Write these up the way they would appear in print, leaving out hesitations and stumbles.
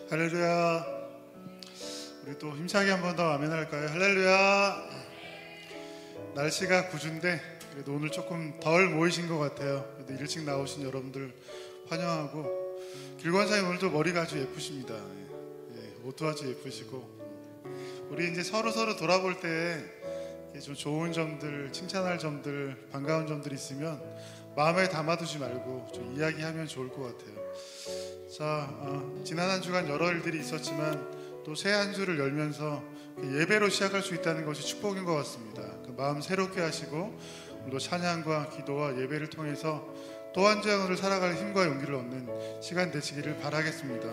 할렐루야. 우리 또 힘차게 한 번 더 아멘 할까요? 할렐루야. 날씨가 구준데 그래도 오늘 조금 덜 모이신 것 같아요. 그래도 일찍 나오신 여러분들 환영하고, 길관사님 오늘도 머리가 아주 예쁘십니다. 옷도 아주 예쁘시고, 우리 이제 서로 돌아볼 때 좀 좋은 점들, 칭찬할 점들, 반가운 점들 있으면 마음에 담아두지 말고 좀 이야기하면 좋을 것 같아요. 자, 지난 한 주간 여러 일들이 있었지만 또 새 한 주를 열면서 예배로 시작할 수 있다는 것이 축복인 것 같습니다. 그 마음 새롭게 하시고 또 찬양과 기도와 예배를 통해서 또 한 주 오늘 살아갈 힘과 용기를 얻는 시간 되시기를 바라겠습니다.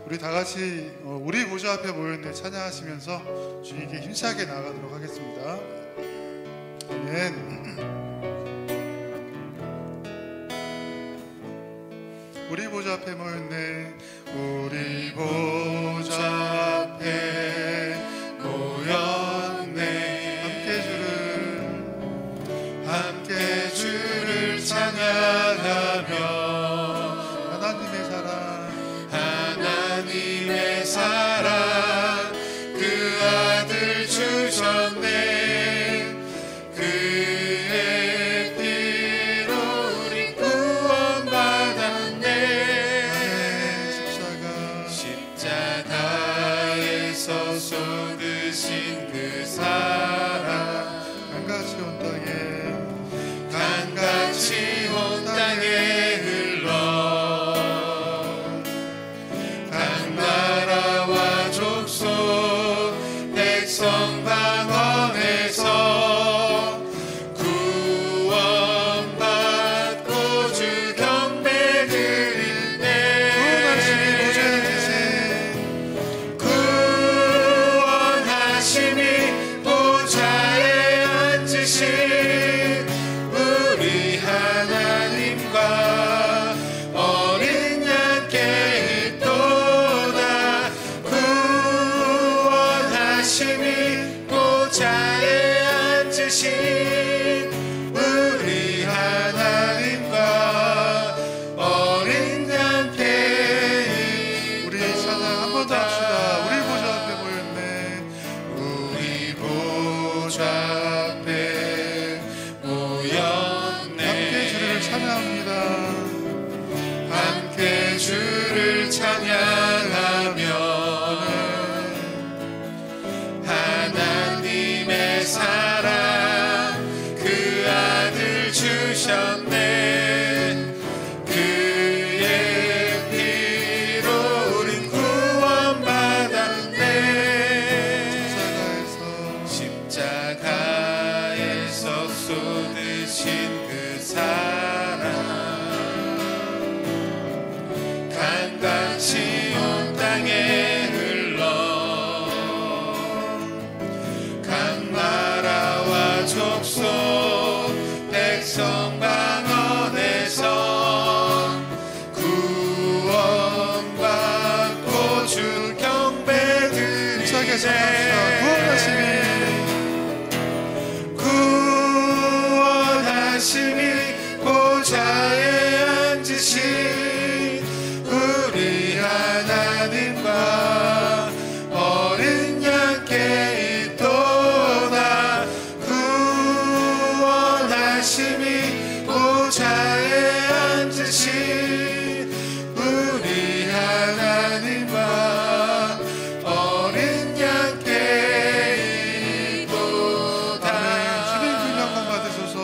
우리 다 같이 우리 보좌 앞에 모였네 찬양하시면서 주님께 힘차게 나아가도록 하겠습니다. 아멘. 우리 보좌 앞에 모였네, 우리 보좌 앞에 모였네. 함께 주를 찬양하며 하나님의 사랑 그 아들 주셨네. 그의 피로 우리 구원받았네. 십자가에서 쏟으신 그 사랑 강같이 온 땅에 흘러 각 나라와 족속 백성 방언에서 구원받고 주 경배 드리네. 구원하심이 보좌에 앉으신 어린 양께 있도다. 구원하심이 보좌에 앉으신 우리 하나님과 어린 양께. 우리 찬양 한 번 더 합시다. 우리 보좌 앞에 모였네. 우리 보좌 앞에 모였네. 함께 주를 찬양합니다. 함께 주를 찬양하며 하나님의 사랑 그 아들 주셨네. 그의 피로 우린 구원받았네. 십자가에서 쏟으신 그 사랑 강같이 온 땅에 흘러 각 나라와 족속 백성 방언에서 구원받고 주 경배 드리네. 구원하심이 보좌에 앉으신 우리 하나님과 어린 양께 있도다. 구원하심이 보좌에 앉으신 우리 하나님과 어린 양께 있도다. 주님 그 영광 받으소서.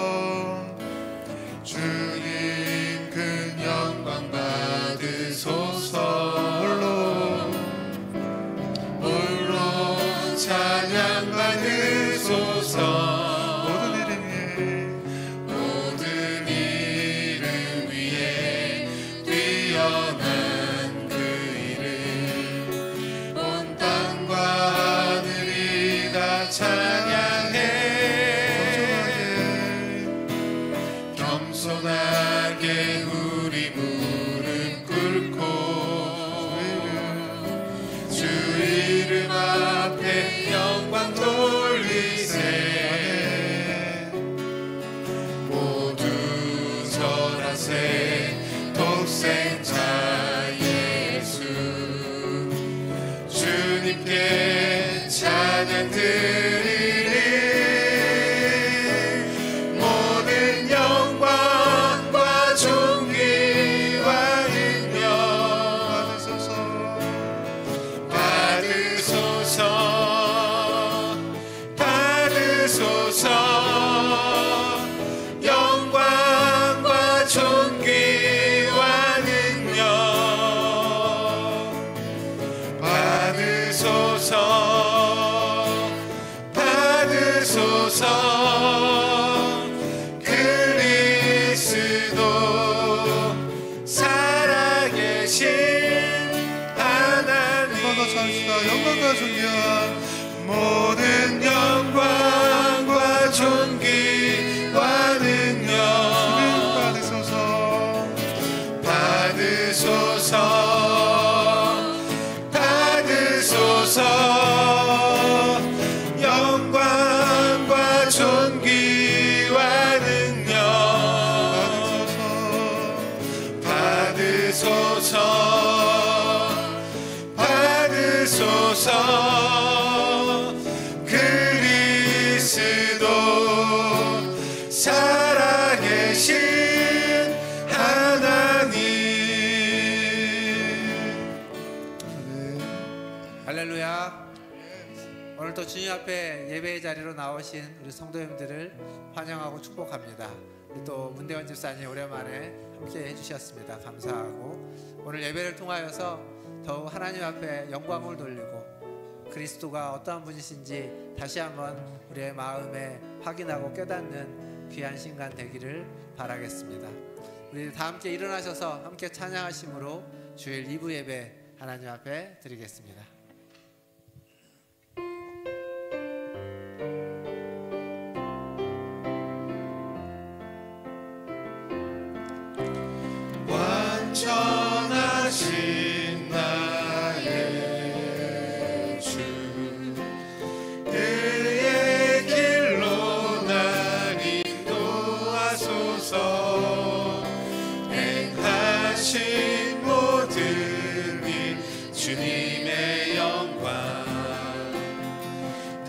주님 그 영광 받으소서. 홀로 찬양 받으소서. 모든 이름 위에 뛰어난 그 이름 온 땅과 하늘이 다 찬양해. 겸손하게 우리 무릎 꿇고 주 이름 앞에 영광 돌리세. 모두 절하세 독생자 예수. 영광과 존귀와 모든 영광과 존귀와 능력 받으소서 영광과 존귀와 능력 받으소서 그리스도 살아계신 하나님. 할렐루야. 오늘도 주님 앞에 예배의 자리로 나오신 우리 성도님들을 환영하고 축복합니다. 우리 또 문대원 집사님 오랜만에 함께 해주셨습니다. 감사하고 오늘 예배를 통하여서 더욱 하나님 앞에 영광을 돌리고 그리스도가 어떠한 분이신지 다시 한번 우리의 마음에 확인하고 깨닫는 귀한 시간 되기를 바라겠습니다. 우리 다 함께 일어나셔서 함께 찬양하심으로 주일 2부 예배 하나님 앞에 드리겠습니다. 완전하신 나의 주 그의 길로 날 인도하소서 행하신 모든 일 주님의 영광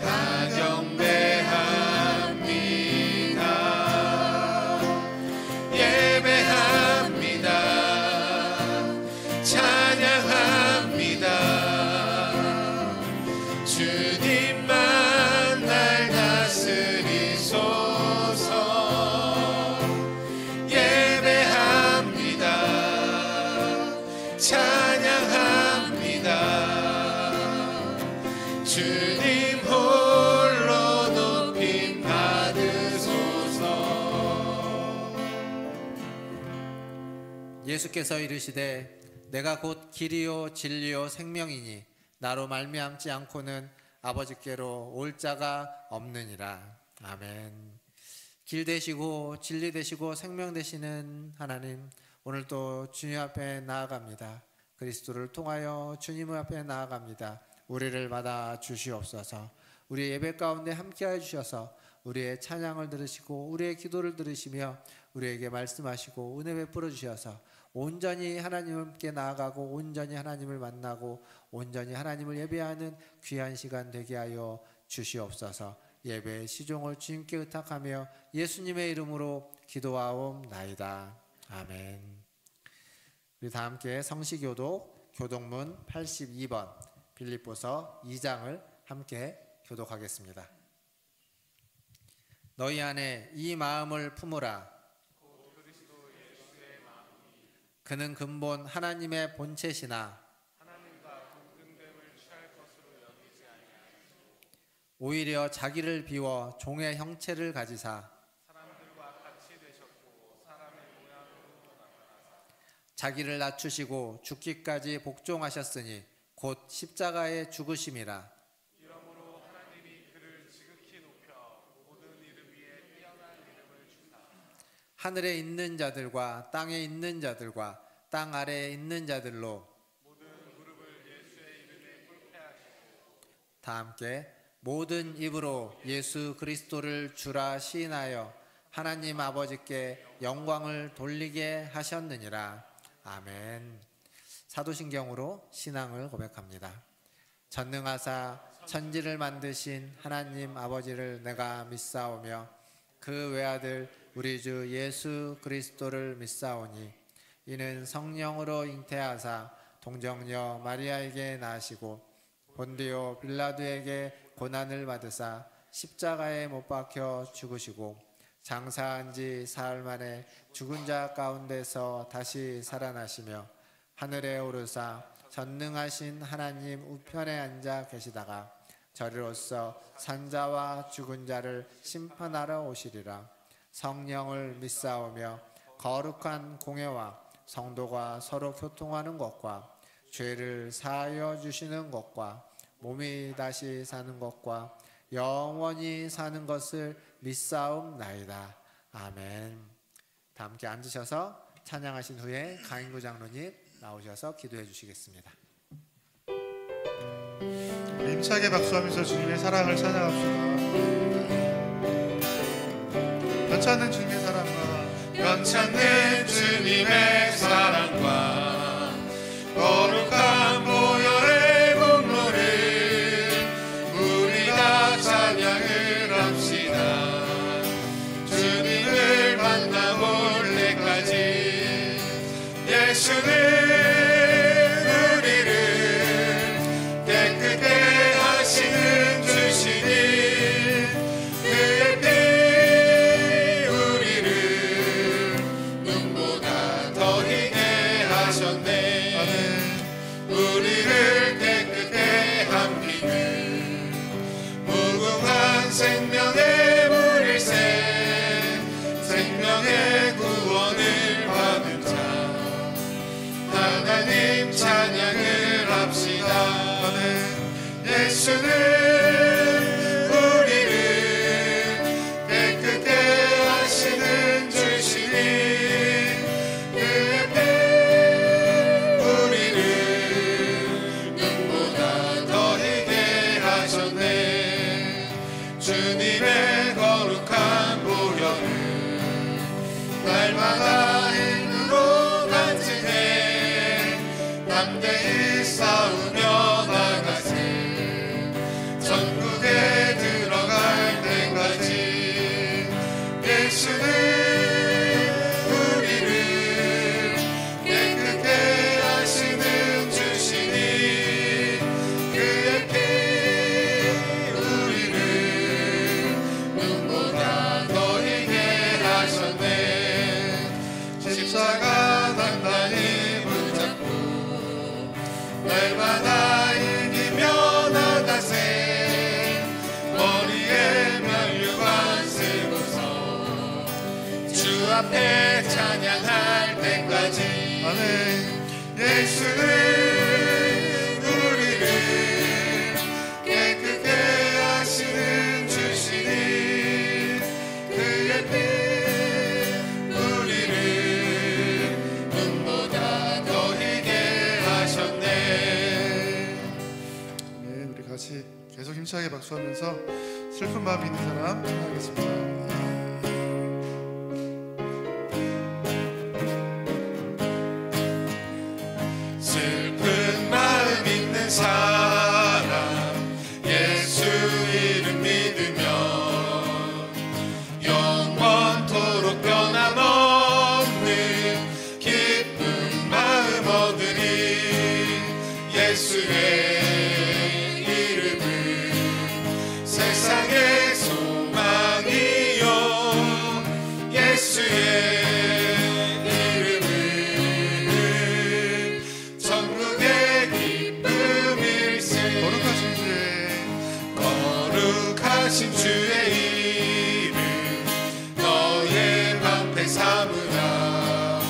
다 경배합니다. 예배합니다. 찬양합니다. 주님만 날 다스리소서. 예배합니다. 찬양합니다. 주님 홀로 높임 받으소서. 예수께서 이르시되 내가 곧 길이요 진리요 생명이니 나로 말미암지 않고는 아버지께로 올 자가 없느니라. 아멘. 길 되시고 진리 되시고 생명 되시는 하나님, 오늘도 주님 앞에 나아갑니다. 그리스도를 통하여 주님 앞에 나아갑니다. 우리를 받아 주시옵소서. 우리 예배 가운데 함께해 주셔서 우리의 찬양을 들으시고 우리의 기도를 들으시며 우리에게 말씀하시고 은혜 베풀어 주셔서 온전히 하나님께 나아가고 온전히 하나님을 만나고 온전히 하나님을 예배하는 귀한 시간 되게 하여 주시옵소서. 예배의 시종을 주님께 의탁하며 예수님의 이름으로 기도하옵나이다. 아멘. 우리 다 함께 성시교독 교독문 82번 빌립보서 2장을 함께 교독하겠습니다. 너희 안에 이 마음을 품으라. 그는 근본 하나님의 본체시나 오히려 자기를 비워 종의 형체를 가지사 자기를 낮추시고 죽기까지 복종하셨으니 곧 십자가에 죽으심이라. 하늘에 있는 자들과 땅에 있는 자들과 땅 아래에 있는 자들로 모든 무릎을 예수의 이름에 꿇게 하시고 다 함께 모든 입으로 예수 그리스도를 주라 시인하여 하나님 아버지께 영광을 돌리게 하셨느니라. 아멘. 사도신경으로 신앙을 고백합니다. 전능하사 천지를 만드신 하나님 아버지를 내가 믿사오며 그 외아들 우리 주 예수 그리스도를 믿사오니 이는 성령으로 잉태하사 동정녀 마리아에게 나시고 본디오 빌라도에게 고난을 받으사 십자가에 못 박혀 죽으시고 장사한 지 사흘 만에 죽은 자 가운데서 다시 살아나시며 하늘에 오르사 전능하신 하나님 우편에 앉아 계시다가 저리로서 산자와 죽은 자를 심판하러 오시리라. 성령을 믿사오며 거룩한 공회와 성도가 서로 교통하는 것과 죄를 사하여 주시는 것과 몸이 다시 사는 것과 영원히 사는 것을 믿사옵나이다. 아멘. 다 함께 앉으셔서 찬양하신 후에 강인구 장로님 나오셔서 기도해 주시겠습니다. 힘차게 박수하면서 주님의 사랑을 찬양합시다. 변찮는 주님의 사랑과 변찮는 주님의 사랑과 거룩한 보혈의 공로를 우리 다 찬양을 합시다. 주님을 만나볼 때까지 예수는 우리를 깨끗게 하시는 주시니 그의 피 우리를 눈보다 더 희게 하셨네. 우리를 깨끗게 함기는 무궁한 생명의 물일새 생명의 구원을 받은 자 하나님 찬양을 합시다. 예수는 우리를 깨끗게 하시는 주시니 그의 피 우리를 눈보다 더 희게 하셨네. 주님의 거룩한 보혈을 날마다 힘으로 간증해 담대히 싸우며 나가세. 전국에 들어갈 때까지 예수는 우리를 깨끗게 하시는 주시니 그의 피 우리를 눈보다 더 희게 하셨네. 십자가 단단히 붙잡고 날마다 이기며 나가세. 머리에 면류관 쓰고서 주 앞에 찬양할 때까지 예수는 우리를 깨끗게 하시는 주시니 그의 피 우리를 눈보다 더 희게 하셨네. 네, 우리 같이 계속 힘차게 박수하면서 슬픈 마음 있는 사람 찬양하겠습니다. 슬픈 마음 있는 사람 예수 이름 믿으며 영원토록 변함없는 기쁜 마음 얻으리. 예수의 이름은 세상의 소망이요 예수의 거룩하신 주의 이름 너의 방패 삼으라.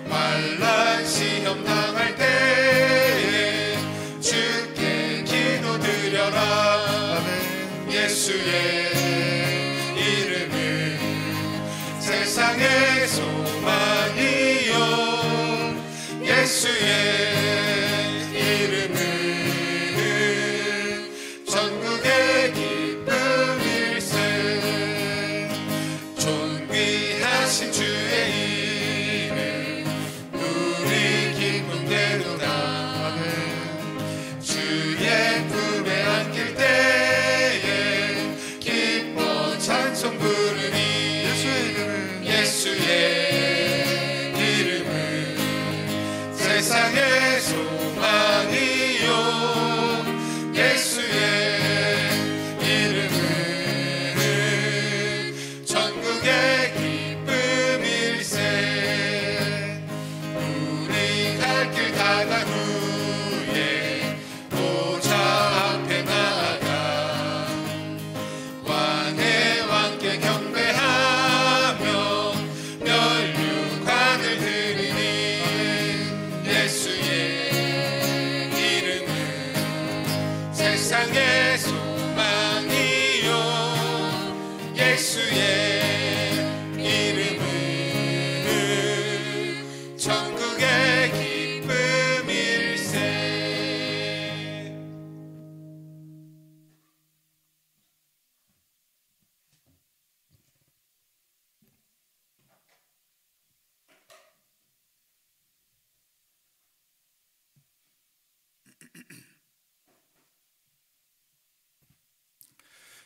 환난 시험 당할 때에 주께 기도드려라. 예수의 이름은 세상의 소망이요 예수의 이름은 전국의 기쁨일세. 존귀하신 주의 이름 우리 기쁨되도다. 주의 품에 안길 때에 기뻐 찬송 부르니 예수의 이름은 세상의 소망이요 예수의 이름은 전국의 기쁨일세. 우리 갈 길 다 간 후에 보좌 앞에 나아가 왕의 왕께 경배하며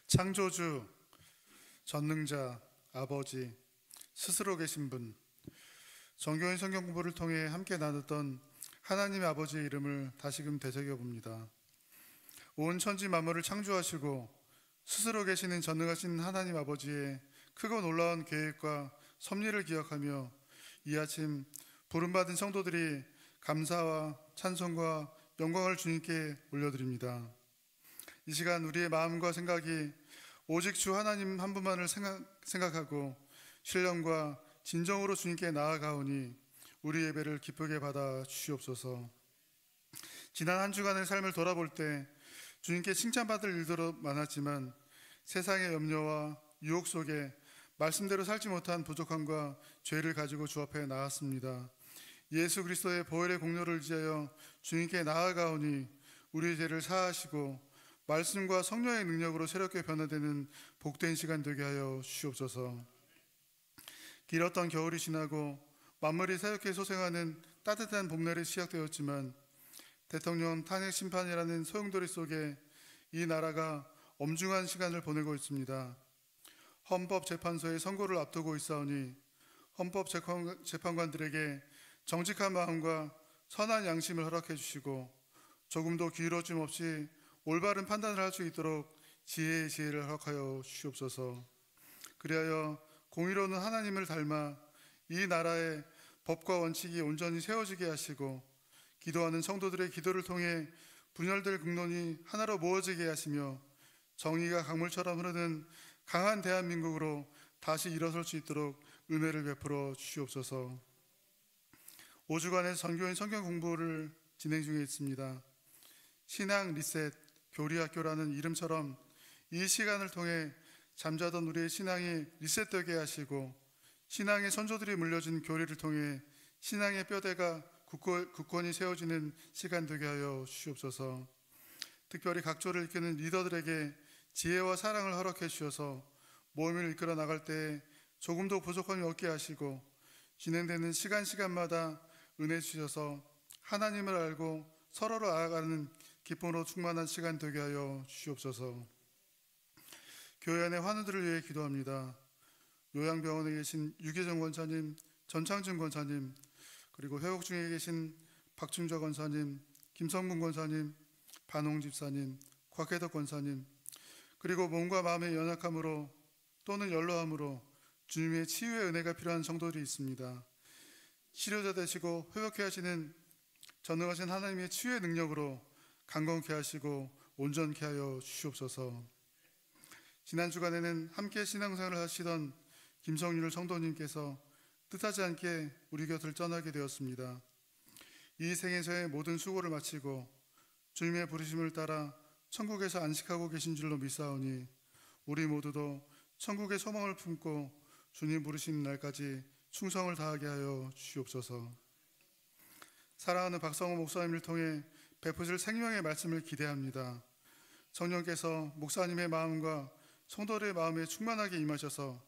창조주, 전능자, 아버지, 스스로 계신 분, 정교인 성경 공부를 통해 함께 나눴던 하나님의 아버지의 이름을 다시금 되새겨봅니다. 온 천지 만물을 창조하시고 스스로 계시는 전능하신 하나님 아버지의 크고 놀라운 계획과 섭리를 기억하며 이 아침 부름받은 성도들이 감사와 찬송과 영광을 주님께 올려드립니다. 이 시간 우리의 마음과 생각이 오직 주 하나님 한 분만을 생각하고 신령과 진정으로 주님께 나아가오니 우리 예배를 기쁘게 받아 주시옵소서. 지난 한 주간의 삶을 돌아볼 때 주님께 칭찬받을 일도 많았지만 세상의 염려와 유혹 속에 말씀대로 살지 못한 부족함과 죄를 가지고 주 앞에 나왔습니다. 예수 그리스도의 보혈의 공로를 의지하여 주님께 나아가오니 우리의 죄를 사하시고 말씀과 성령의 능력으로 새롭게 변화되는 복된 시간 되게 하여 주시옵소서. 길었던 겨울이 지나고 만물이 새롭게 소생하는 따뜻한 봄날이 시작되었지만 대통령 탄핵 심판이라는 소용돌이 속에 이 나라가 엄중한 시간을 보내고 있습니다. 헌법재판소의 선고를 앞두고 있사오니 헌법재판관들에게 정직한 마음과 선한 양심을 허락해 주시고 조금도 기울어짐 없이 올바른 판단을 할 수 있도록 지혜의 지혜를 허락하여 주시옵소서. 그리하여 공의로운 하나님을 닮아 이 나라의 법과 원칙이 온전히 세워지게 하시고 기도하는 성도들의 기도를 통해 분열될 국론이 하나로 모아지게 하시며 정의가 강물처럼 흐르는 강한 대한민국으로 다시 일어설 수 있도록 은혜를 베풀어 주시옵소서. 5주간의 전교인 성경 공부를 진행 중에 있습니다. 신앙 리셋 교리학교라는 이름처럼 이 시간을 통해 잠자던 우리의 신앙이 리셋되게 하시고 신앙의 선조들이 물려준 교리를 통해 신앙의 뼈대가 굳건히 세워지는 시간 되게 하여 주시옵소서. 특별히 각조를 이끄는 리더들에게 지혜와 사랑을 허락해 주셔서 모임을 이끌어 나갈 때 조금도 부족함이 없게 하시고 진행되는 시간마다 은혜 주셔서 하나님을 알고 서로를 알아가는 기쁨으로 충만한 시간 되게 하여 주시옵소서. 교회 안의 환우들을 위해 기도합니다. 요양병원에 계신 유계정 권사님, 전창준 권사님, 그리고 회복 중에 계신 박충저 권사님, 김성문 권사님, 반홍 집사님, 곽혜덕 권사님, 그리고 몸과 마음의 연약함으로 또는 연로함으로 주님의 치유의 은혜가 필요한 성도들이 있습니다. 치료자 되시고 회복케 하시는 전능하신 하나님의 치유의 능력으로 강건케 하시고 온전케 하여 주시옵소서. 지난 주간에는 함께 신앙생활을 하시던 김성률 성도님께서 뜻하지 않게 우리 곁을 떠나게 되었습니다. 이 생에서의 모든 수고를 마치고 주님의 부르심을 따라 천국에서 안식하고 계신 줄로 믿사오니 우리 모두도 천국의 소망을 품고 주님 부르신 날까지 충성을 다하게 하여 주시옵소서. 사랑하는 박성호 목사님을 통해 베푸실 생명의 말씀을 기대합니다. 성령께서 목사님의 마음과 성도들의 마음에 충만하게 임하셔서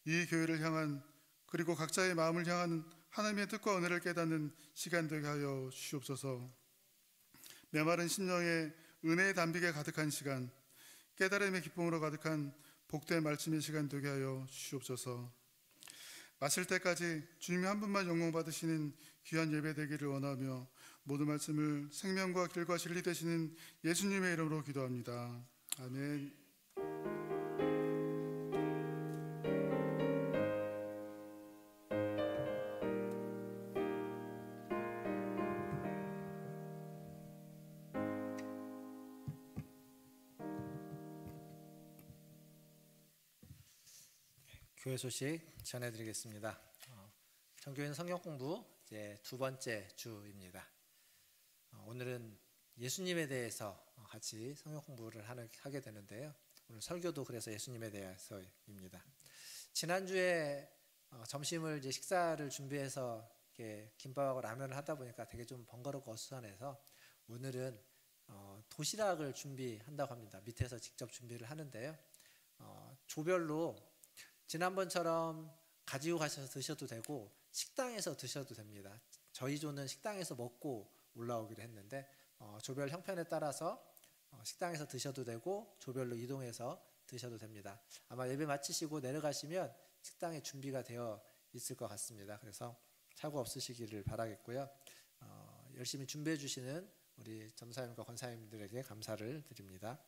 이 교회를 향한 그리고 각자의 마음을 향한 하나님의 뜻과 은혜를 깨닫는 시간 되게 하여 주시옵소서. 메마른 심령에 은혜의 담비가 가득한 시간, 깨달음의 기쁨으로 가득한 복된 말씀의 시간 되게 하여 주시옵소서. 마칠 때까지 주님이 한 분만 영광 받으시는 귀한 예배 되기를 원하며 모든 말씀을 생명과 길과 진리 되시는 예수님의 이름으로 기도합니다. 아멘. 교회 소식 전해드리겠습니다. 정교인 성경 공부 이제 두 번째 주입니다. 오늘은 예수님에 대해서 같이 성경 공부를 하게 되는데요. 오늘 설교도 그래서 예수님에 대해서입니다. 지난주에 점심을 이제 식사를 준비해서 이렇게 김밥하고 라면을 하다 보니까 되게 좀 번거롭고 어수선해서 오늘은 도시락을 준비한다고 합니다. 밑에서 직접 준비를 하는데요. 조별로 지난번처럼 가지고 가셔서 드셔도 되고 식당에서 드셔도 됩니다. 저희 조는 식당에서 먹고 올라오기로 했는데 조별 형편에 따라서 식당에서 드셔도 되고 조별로 이동해서 드셔도 됩니다. 아마 예배 마치시고 내려가시면 식당에 준비가 되어 있을 것 같습니다. 그래서 사고 없으시기를 바라겠고요. 열심히 준비해 주시는 우리 점사님과 권사님들에게 감사를 드립니다.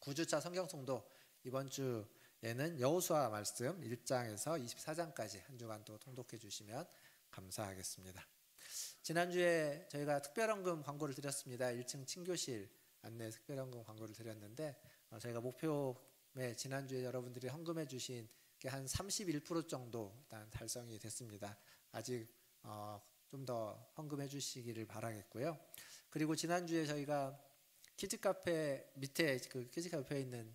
9주차 성경송도 이번 주에는 여호수아 말씀 1장에서 24장까지 한 주간 또 통독해 주시면 감사하겠습니다. 지난주에 저희가 특별헌금 광고를 드렸습니다. 1층 친교실 안내 특별헌금 광고를 드렸는데 저희가 목표에 지난주에 여러분들이 헌금해 주신 게 한 31% 정도 일단 달성이 됐습니다. 아직 좀 더 헌금해 주시기를 바라겠고요. 그리고 지난주에 저희가 키즈카페 밑에 그 키즈카페에 있는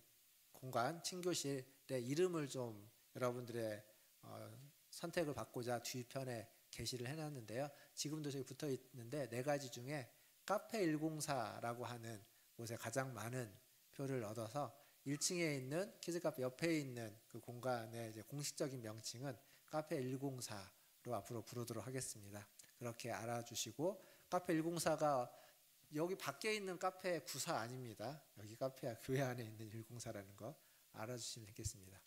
공간 친교실의 이름을 좀 여러분들의 선택을 받고자 뒤편에 게시를 해놨는데요. 지금도 저기 붙어 있는데 4가지 중에 카페 104라고 하는 곳에 가장 많은 표를 얻어서 1층에 있는 키즈카페 옆에 있는 그 공간의 이제 공식적인 명칭은 카페 104로 앞으로 부르도록 하겠습니다. 그렇게 알아주시고, 카페 104가 여기 밖에 있는 카페 94 아닙니다. 여기 카페야 교회 안에 있는 104라는 거 알아주시면 되겠습니다.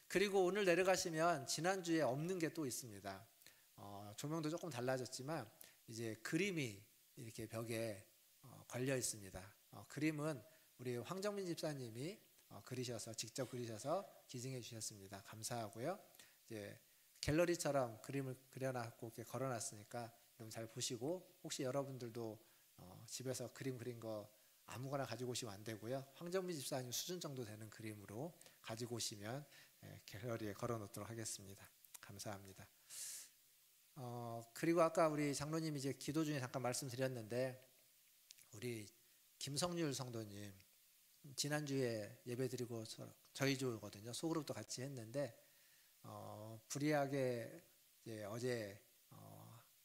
그리고 오늘 내려가시면 지난주에 없는 게 또 있습니다. 조명도 조금 달라졌지만 이제 그림이 이렇게 벽에 걸려 있습니다. 그림은 우리 황정민 집사님이 직접 그리셔서 기증해 주셨습니다. 감사하고요. 이제 갤러리처럼 그림을 그려놨고 이렇게 걸어놨으니까 여러분 잘 보시고, 혹시 여러분들도 집에서 그림 그린 거 아무거나 가지고 오시면 안 되고요. 황정민 집사님 수준 정도 되는 그림으로 가지고 오시면 갤러리에 걸어 놓도록 하겠습니다. 감사합니다. 그리고 아까 우리 장로님이 이제 기도 중에 잠깐 말씀드렸는데, 우리 김성률 성도님 지난주에 예배드리고 저희 조거든요. 소그룹도 같이 했는데 불의하게 어제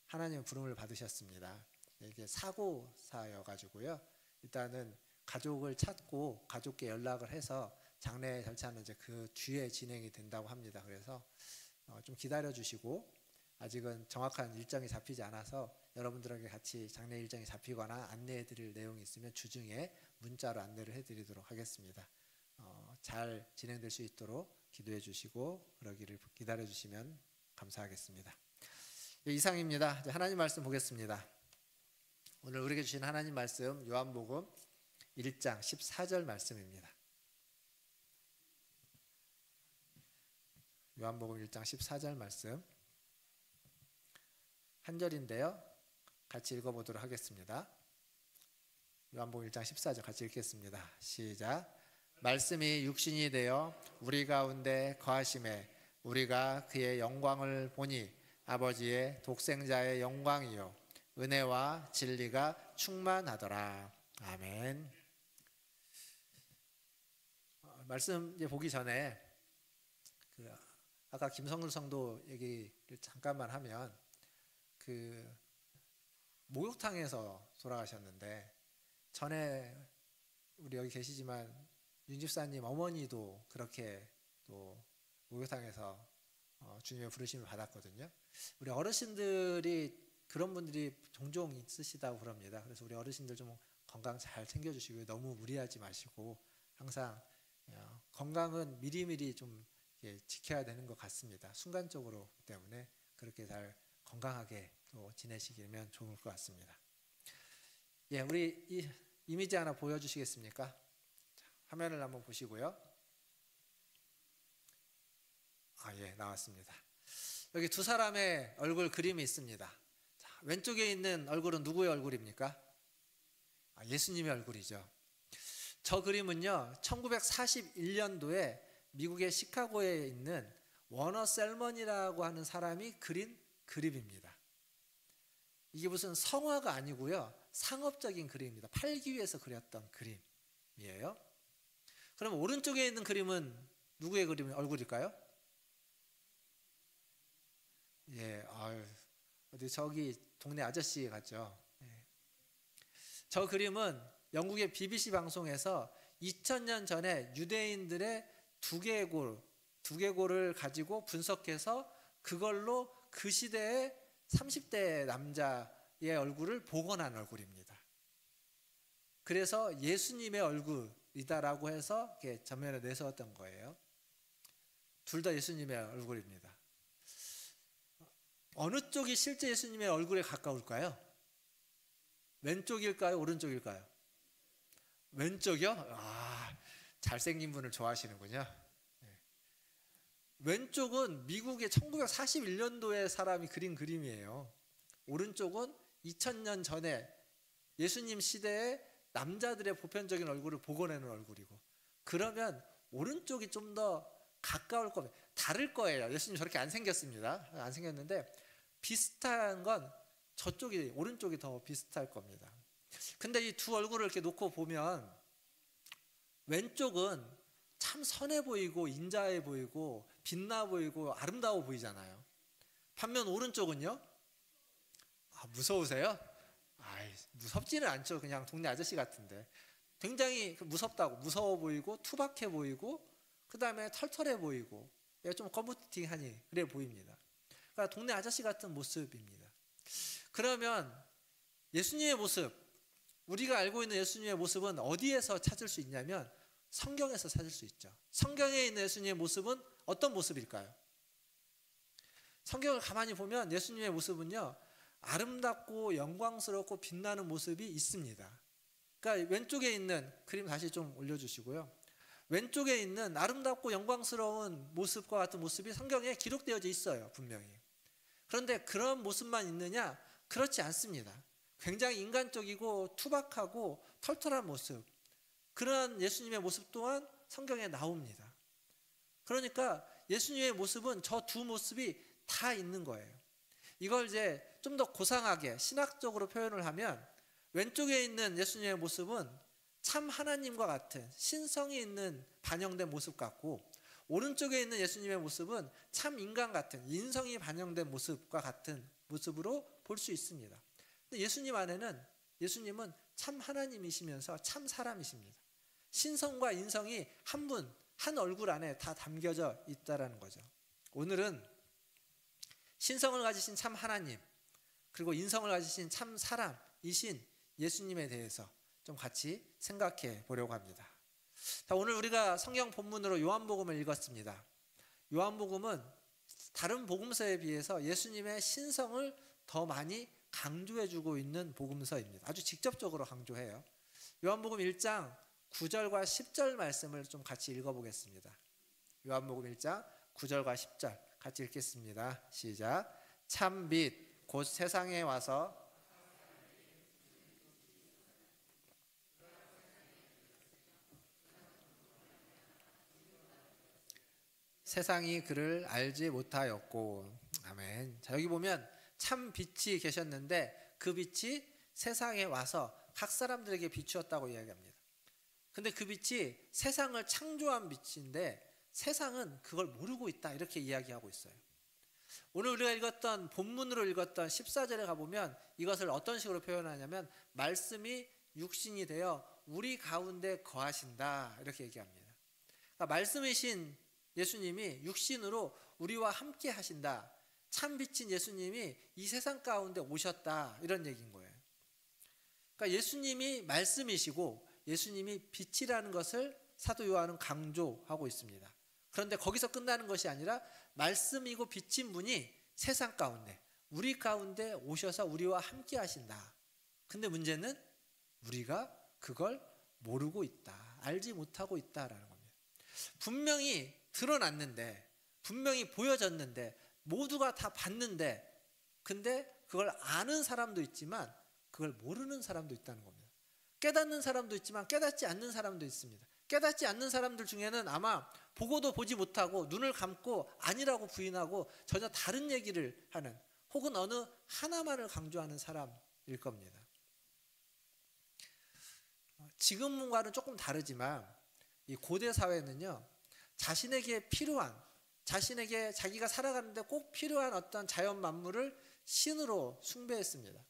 하나님 부름을 받으셨습니다. 이게 사고사여가지고요. 일단은 가족을 찾고 가족께 연락을 해서 장례 절차는 이제 그 뒤에 진행이 된다고 합니다. 그래서 좀 기다려 주시고, 아직은 정확한 일정이 잡히지 않아서 여러분들에게 같이 장례 일정이 잡히거나 안내해 드릴 내용이 있으면 주중에 문자로 안내를 해 드리도록 하겠습니다. 잘 진행될 수 있도록 기도해 주시고 그러기를 기다려 주시면 감사하겠습니다. 이상입니다. 하나님 말씀 보겠습니다. 오늘 우리에게 주신 하나님 말씀 요한복음 1장 14절 말씀입니다. 요한복음 1장 14절 말씀 한 절인데요. 같이 읽어보도록 하겠습니다. 요한복음 1장 14절 같이 읽겠습니다. 시작. 말씀이 육신이 되어 우리 가운데 거하심에 우리가 그의 영광을 보니 아버지의 독생자의 영광이요 은혜와 진리가 충만하더라. 아멘. 말씀 이제 보기 전에 아까 김성글 성도 얘기를 잠깐만 하면, 목욕탕에서 돌아가셨는데, 전에 우리 여기 계시지만 윤 집사님 어머니도 그렇게 또 목욕탕에서 주님의 부르심을 받았거든요. 우리 어르신들이 그런 분들이 종종 있으시다고 그럽니다. 그래서 우리 어르신들 좀 건강 잘 챙겨주시고요. 너무 무리하지 마시고 항상 건강은 미리미리 좀 지켜야 되는 것 같습니다. 순간적으로 때문에 그렇게 잘 건강하게 또 지내시기면 좋을 것 같습니다. 예, 우리 이 이미지 하나 보여주시겠습니까? 자, 화면을 한번 보시고요. 예, 나왔습니다. 여기 두 사람의 얼굴 그림이 있습니다. 자, 왼쪽에 있는 얼굴은 누구의 얼굴입니까? 예수님의 얼굴이죠. 저 그림은요, 1941년도에 미국의 시카고에 있는 워너 셀먼이라고 하는 사람이 그린 그림입니다. 이게 무슨 성화가 아니고요, 상업적인 그림입니다. 팔기 위해서 그렸던 그림이에요. 그럼 오른쪽에 있는 그림은 누구의 그림 얼굴일까요? 예, 어디 저기 동네 아저씨 같죠. 예. 저 그림은 영국의 BBC 방송에서 2000년 전에 유대인들의 두개골을 가지고 분석해서 그걸로 그 시대의 30대 남자의 얼굴을 복원한 얼굴입니다. 그래서 예수님의 얼굴, 모습이다라고 해서 이렇게 전면에 내세웠던 거예요. 둘 다 예수님의 얼굴입니다. 어느 쪽이 실제 예수님의 얼굴에 가까울까요? 왼쪽일까요? 오른쪽일까요? 왼쪽이요? 아, 잘생긴 분을 좋아하시는군요. 왼쪽은 미국의 1941년도에 사람이 그린 그림이에요. 오른쪽은 2000년 전에 예수님 시대에 남자들의 보편적인 얼굴을 복원해놓은 얼굴이고, 그러면 오른쪽이 좀 더 가까울 겁니다. 다를 거예요. 예수님 저렇게 안 생겼습니다. 안 생겼는데 비슷한 건 저쪽이, 오른쪽이 더 비슷할 겁니다. 근데 이 두 얼굴을 이렇게 놓고 보면 왼쪽은 참 선해 보이고 인자해 보이고 빛나 보이고 아름다워 보이잖아요. 반면 오른쪽은요? 아, 무서우세요? 아이, 무섭지는 않죠. 그냥 동네 아저씨 같은데. 굉장히 무섭다고, 무서워 보이고 투박해 보이고 그 다음에 털털해 보이고 좀 거무팅하니 그래 보입니다. 그러니까 동네 아저씨 같은 모습입니다. 그러면 예수님의 모습, 우리가 알고 있는 예수님의 모습은 어디에서 찾을 수 있냐면 성경에서 찾을 수 있죠. 성경에 있는 예수님의 모습은 어떤 모습일까요? 성경을 가만히 보면 예수님의 모습은요, 아름답고 영광스럽고 빛나는 모습이 있습니다. 그러니까 왼쪽에 있는 그림 다시 좀 올려주시고요. 왼쪽에 있는 아름답고 영광스러운 모습과 같은 모습이 성경에 기록되어져 있어요, 분명히. 그런데 그런 모습만 있느냐? 그렇지 않습니다. 굉장히 인간적이고 투박하고 털털한 모습, 그런 예수님의 모습 또한 성경에 나옵니다. 그러니까 예수님의 모습은 저 두 모습이 다 있는 거예요. 이걸 이제 좀 더 고상하게 신학적으로 표현을 하면 왼쪽에 있는 예수님의 모습은 참 하나님과 같은 신성이 있는 반영된 모습 같고, 오른쪽에 있는 예수님의 모습은 참 인간 같은 인성이 반영된 모습과 같은 모습으로 볼 수 있습니다. 근데 예수님 안에는, 예수님은 참 하나님이시면서 참 사람이십니다. 신성과 인성이 한 분, 한 얼굴 안에 다 담겨져 있다라는 거죠. 오늘은 신성을 가지신 참 하나님, 그리고 인성을 가지신 참 사람이신 예수님에 대해서 좀 같이 생각해 보려고 합니다. 자, 오늘 우리가 성경 본문으로 요한복음을 읽었습니다. 요한복음은 다른 복음서에 비해서 예수님의 신성을 더 많이 강조해주고 있는 복음서입니다. 아주 직접적으로 강조해요. 요한복음 1장 9절과 10절 말씀을 좀 같이 읽어보겠습니다. 요한복음 1장 9절과 10절 같이 읽겠습니다. 시작. 참 빛 곧 세상에 와서 세상이 그를 알지 못하였고. 아멘. 자, 여기 보면 참 빛이 계셨는데 그 빛이 세상에 와서 각 사람들에게 비추었다고 이야기합니다. 근데 그 빛이 세상을 창조한 빛인데 세상은 그걸 모르고 있다, 이렇게 이야기하고 있어요. 오늘 우리가 읽었던, 본문으로 읽었던 14절에 가보면 이것을 어떤 식으로 표현하냐면 말씀이 육신이 되어 우리 가운데 거하신다, 이렇게 얘기합니다. 그러니까 말씀이신 예수님이 육신으로 우리와 함께 하신다, 참빛인 예수님이 이 세상 가운데 오셨다, 이런 얘기인 거예요. 그러니까 예수님이 말씀이시고 예수님이 빛이라는 것을 사도 요한은 강조하고 있습니다. 그런데 거기서 끝나는 것이 아니라 말씀이고 빛인 분이 세상 가운데, 우리 가운데 오셔서 우리와 함께 하신다. 근데 문제는 우리가 그걸 모르고 있다, 알지 못하고 있다라는 겁니다. 분명히 드러났는데, 분명히 보여졌는데, 모두가 다 봤는데, 근데 그걸 아는 사람도 있지만 그걸 모르는 사람도 있다는 겁니다. 깨닫는 사람도 있지만 깨닫지 않는 사람도 있습니다. 깨닫지 않는 사람들 중에는 아마 보고도 보지 못하고 눈을 감고 아니라고 부인하고 전혀 다른 얘기를 하는, 혹은 어느 하나만을 강조하는 사람일 겁니다. 지금과는 조금 다르지만 이 고대 사회는요, 자신에게 필요한, 자신에게 자기가 살아가는데 꼭 필요한 어떤 자연 만물을 신으로 숭배했습니다.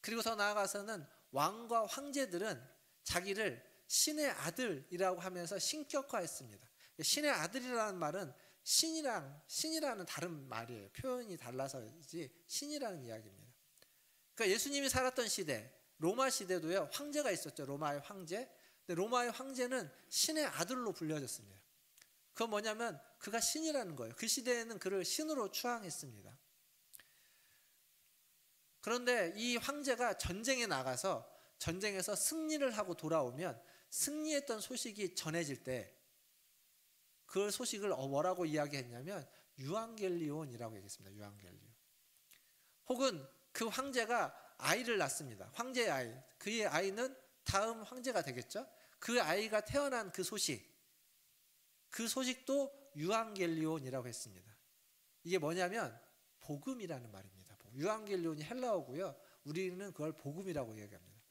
그리고 더 나아가서는 왕과 황제들은 자기를 신의 아들이라고 하면서 신격화했습니다. 신의 아들이라는 말은 신이라는 다른 말이에요. 표현이 달라서지 신이라는 이야기입니다. 그러니까 예수님이 살았던 시대, 로마 시대도요, 황제가 있었죠. 로마의 황제. 근데 로마의 황제는 신의 아들로 불려졌습니다. 그건 뭐냐면 그가 신이라는 거예요. 그 시대에는 그를 신으로 추앙했습니다. 그런데 이 황제가 전쟁에 나가서 전쟁에서 승리를 하고 돌아오면 승리했던 소식이 전해질 때 그 소식을 뭐라고 이야기했냐면 유앙겔리온이라고 얘기했습니다. 유앙겔리온. 혹은 그 황제가 아이를 낳습니다. 황제의 아이. 그의 아이는 다음 황제가 되겠죠. 그 아이가 태어난 그 소식도 유앙겔리온이라고 했습니다. 이게 뭐냐면 복음이라는 말입니다. 유앙겔리온이 헬라어고요. 우리는 그걸 복음이라고 이야기합니다.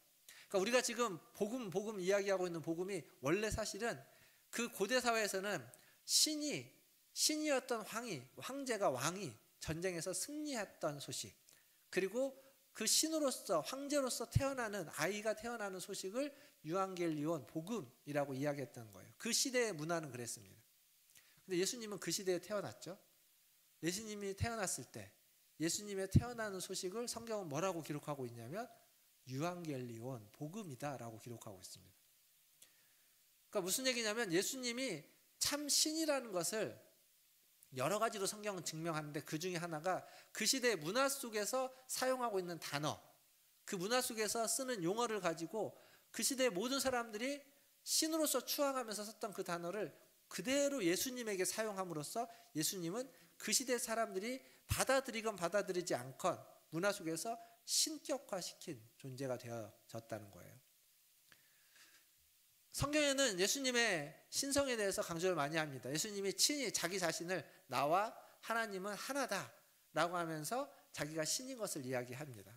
그러니까 우리가 지금 복음 이야기하고 있는 복음이 원래 사실은 그 고대 사회에서는 신이었던 황제가 왕이 전쟁에서 승리했던 소식, 그리고 그 신으로서 황제로서 태어나는 아이가 태어나는 소식을 유앙겔리온 복음이라고 이야기했던 거예요. 그 시대의 문화는 그랬습니다. 근데 예수님은 그 시대에 태어났죠. 예수님이 태어났을 때 예수님의 태어나는 소식을 성경은 뭐라고 기록하고 있냐면 유앙겔리온 복음이다라고 기록하고 있습니다. 그러니까 무슨 얘기냐면 예수님이 참 신이라는 것을 여러 가지로 성경은 증명하는데 그 중에 하나가 그 시대의 문화 속에서 사용하고 있는 단어, 그 문화 속에서 쓰는 용어를 가지고 그 시대의 모든 사람들이 신으로서 추앙하면서 썼던 그 단어를 그대로 예수님에게 사용함으로써 예수님은 그 시대 사람들이 받아들이건 받아들이지 않건 문화 속에서 신격화시킨 존재가 되어졌다는 거예요. 성경에는 예수님의 신성에 대해서 강조를 많이 합니다. 예수님이 친히 자기 자신을 나와 하나님은 하나다라고 하면서 자기가 신인 것을 이야기합니다.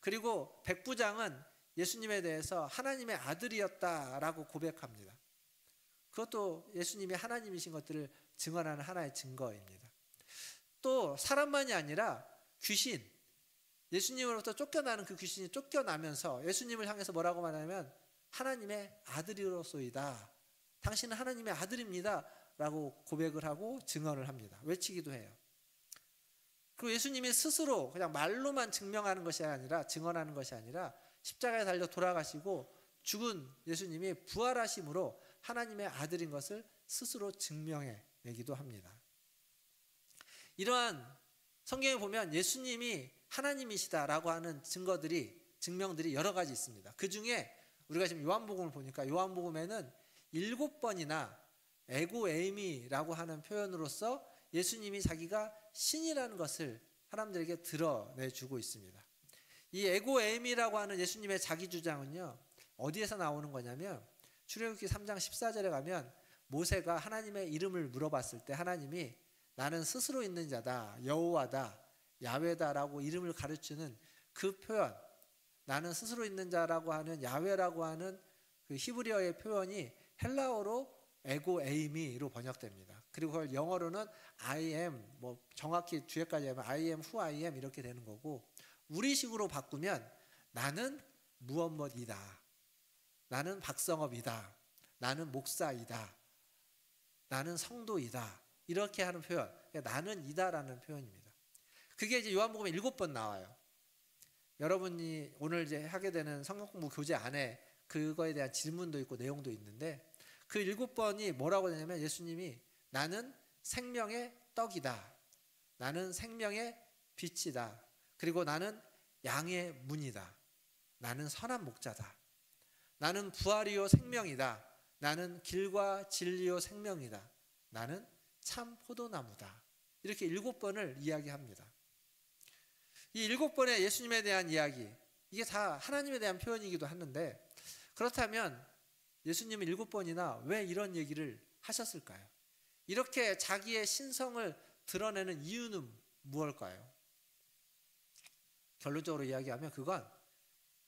그리고 백부장은 예수님에 대해서 하나님의 아들이었다라고 고백합니다. 그것도 예수님이 하나님이신 것들을 증언하는 하나의 증거입니다. 또 사람만이 아니라 귀신, 예수님으로부터 쫓겨나는 그 귀신이 쫓겨나면서 예수님을 향해서 뭐라고 말하냐면 하나님의 아들이로소이다. 당신은 하나님의 아들입니다. 라고 고백을 하고 증언을 합니다. 외치기도 해요. 그리고 예수님이 스스로 그냥 말로만 증명하는 것이 아니라 증언하는 것이 아니라 십자가에 달려 돌아가시고 죽은 예수님이 부활하심으로 하나님의 아들인 것을 스스로 증명해 내기도 합니다. 이러한 성경에 보면 예수님이 하나님이시다라고 하는 증명들이 여러 가지 있습니다. 그 중에 우리가 지금 요한복음을 보니까 요한복음에는 7번이나 에고에이미라고 하는 표현으로서 예수님이 자기가 신이라는 것을 사람들에게 드러내주고 있습니다. 이 에고에이미라고 하는 예수님의 자기 주장은요, 어디에서 나오는 거냐면 출애굽기 3장 14절에 가면 모세가 하나님의 이름을 물어봤을 때 하나님이 나는 스스로 있는 자다, 여호와다, 야훼다라고 이름을 가르치는 그 표현, 나는 스스로 있는 자라고 하는 야훼라고 하는 그 히브리어의 표현이 헬라어로 에고에이미로 번역됩니다. 그리고 그걸 영어로는 I am, 뭐 정확히 뒤에까지 하면 I am who I am 이렇게 되는 거고, 우리식으로 바꾸면 나는 무엇이다, 나는 박성업이다, 나는 목사이다, 나는 성도이다, 이렇게 하는 표현, 그러니까 나는 이다라는 표현입니다. 그게 이제 요한복음에 7번 나와요. 여러분이 오늘 이제 하게 되는 성경 공부 교재 안에 그거에 대한 질문도 있고 내용도 있는데, 그 7번이 뭐라고 되냐면 예수님이 나는 생명의 떡이다, 나는 생명의 빛이다, 그리고 나는 양의 문이다, 나는 선한 목자다, 나는 부활이요 생명이다, 나는 길과 진리요 생명이다, 나는 참 포도나무다, 이렇게 7번을 이야기합니다. 이 7번의 예수님에 대한 이야기, 이게 다 하나님에 대한 표현이기도 하는데, 그렇다면 예수님은 7번이나 왜 이런 얘기를 하셨을까요? 이렇게 자기의 신성을 드러내는 이유는 무엇일까요? 결론적으로 이야기하면 그건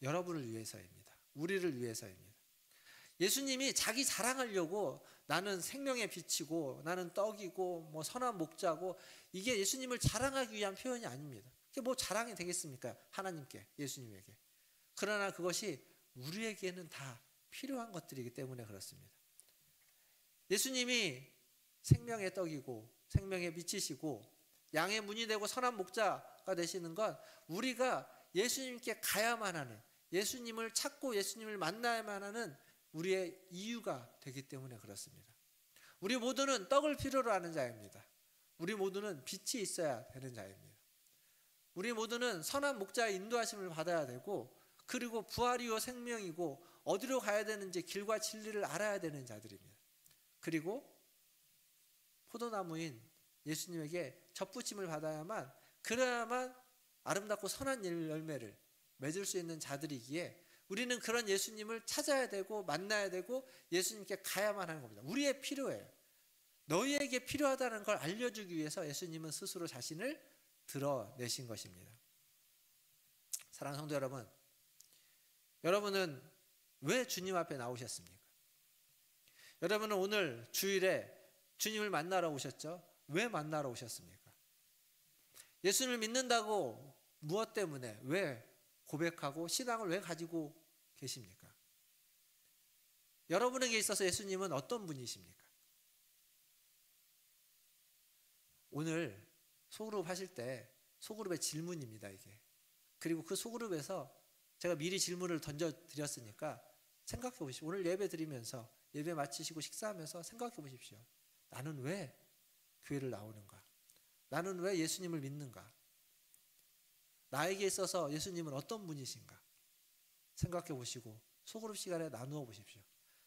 여러분을 위해서입니다. 우리를 위해서입니다. 예수님이 자기 자랑하려고 나는 생명의 빛이고 나는 떡이고 뭐 선한 목자고, 이게 예수님을 자랑하기 위한 표현이 아닙니다. 그게 뭐 자랑이 되겠습니까? 하나님께, 예수님에게. 그러나 그것이 우리에게는 다 필요한 것들이기 때문에 그렇습니다. 예수님이 생명의 떡이고 생명의 빛이시고 양의 문이 되고 선한 목자가 되시는 건 우리가 예수님께 가야만 하는, 예수님을 찾고 예수님을 만나야만 하는 우리의 이유가 되기 때문에 그렇습니다. 우리 모두는 떡을 필요로 하는 자입니다. 우리 모두는 빛이 있어야 되는 자입니다. 우리 모두는 선한 목자의 인도하심을 받아야 되고, 그리고 부활이요 생명이고 어디로 가야 되는지 길과 진리를 알아야 되는 자들입니다. 그리고 포도나무인 예수님에게 접붙임을 받아야만, 그래야만 아름답고 선한 열매를 맺을 수 있는 자들이기에 우리는 그런 예수님을 찾아야 되고 만나야 되고 예수님께 가야만 하는 겁니다. 우리의 필요예요. 너희에게 필요하다는 걸 알려주기 위해서 예수님은 스스로 자신을 드러내신 것입니다. 사랑하는 성도 여러분, 여러분은 왜 주님 앞에 나오셨습니까? 여러분은 오늘 주일에 주님을 만나러 오셨죠? 왜 만나러 오셨습니까? 예수님을 믿는다고 무엇 때문에, 왜 고백하고 신앙을 왜 가지고 계십니까? 여러분에게 있어서 예수님은 어떤 분이십니까? 오늘 소그룹 하실 때 소그룹의 질문입니다, 이게. 그리고 그 소그룹에서 제가 미리 질문을 던져드렸으니까 생각해 보십시오. 오늘 예배 드리면서, 예배 마치시고 식사하면서 생각해 보십시오. 나는 왜 교회를 나오는가? 나는 왜 예수님을 믿는가? 나에게 있어서 예수님은 어떤 분이신가? 생각해 보시고 소그룹 시간에 나누어 보십시오.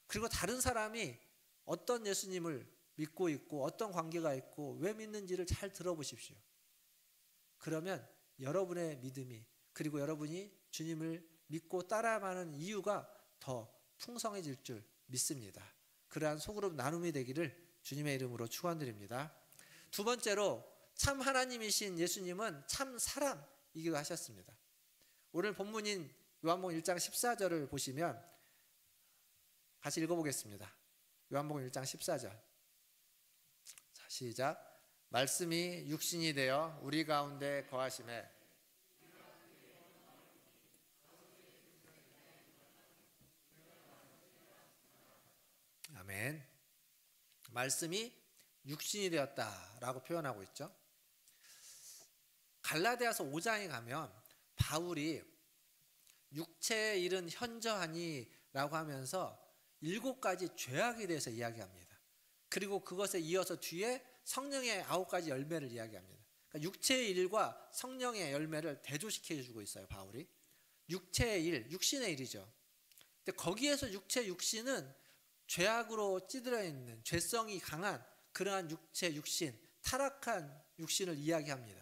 그리고 다른 사람이 어떤 예수님을 믿고 있고 어떤 관계가 있고 왜 믿는지를 잘 들어보십시오. 그러면 여러분의 믿음이, 그리고 여러분이 주님을 믿고 따라가는 이유가 더 풍성해질 줄 믿습니다. 그러한 소그룹 나눔이 되기를 주님의 이름으로 축원드립니다. 두 번째로, 참 하나님이신 예수님은 참 사람이기도 하셨습니다. 오늘 본문인 요한복음 1장 14절을 보시면 같이 읽어보겠습니다. 요한복음 1장 14절. 자, 시작. 말씀이 육신이 되어 우리 가운데 거하심에 아멘. 말씀이 육신이 되었다라고 표현하고 있죠. 갈라디아서 5장에 가면 바울이 육체의 일은 현저하니 라고 하면서 7가지 죄악에 대해서 이야기합니다. 그리고 그것에 이어서 뒤에 성령의 9가지 열매를 이야기합니다. 그러니까 육체의 일과 성령의 열매를 대조시켜 주고 있어요, 바울이. 육체의 일, 육신의 일이죠. 근데 거기에서 육신은 죄악으로 찌들어 있는, 죄성이 강한 그러한 육체, 육신, 타락한 육신을 이야기합니다.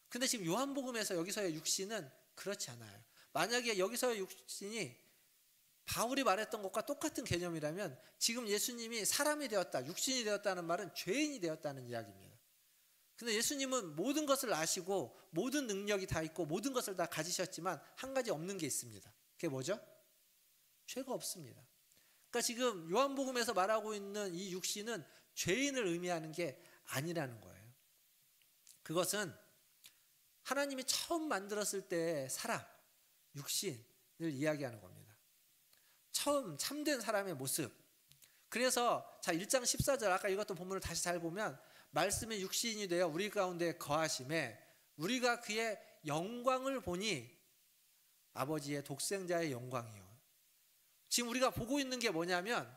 근데 지금 요한복음에서 여기서의 육신은 그렇지 않아요. 만약에 여기서의 육신이 바울이 말했던 것과 똑같은 개념이라면 지금 예수님이 사람이 되었다, 육신이 되었다는 말은 죄인이 되었다는 이야기입니다. 근데 예수님은 모든 것을 아시고 모든 능력이 다 있고 모든 것을 다 가지셨지만 한 가지 없는 게 있습니다. 그게 뭐죠? 죄가 없습니다. 그러니까 지금 요한복음에서 말하고 있는 이 육신은 죄인을 의미하는 게 아니라는 거예요. 그것은 하나님이 처음 만들었을 때의 사람, 육신을 이야기하는 겁니다. 처음 참된 사람의 모습. 그래서 자 1장 14절 아까 읽었던 본문을 다시 잘 보면 말씀이 육신이 되어 우리 가운데 거하심에 우리가 그의 영광을 보니 아버지의 독생자의 영광이요. 지금 우리가 보고 있는 게 뭐냐면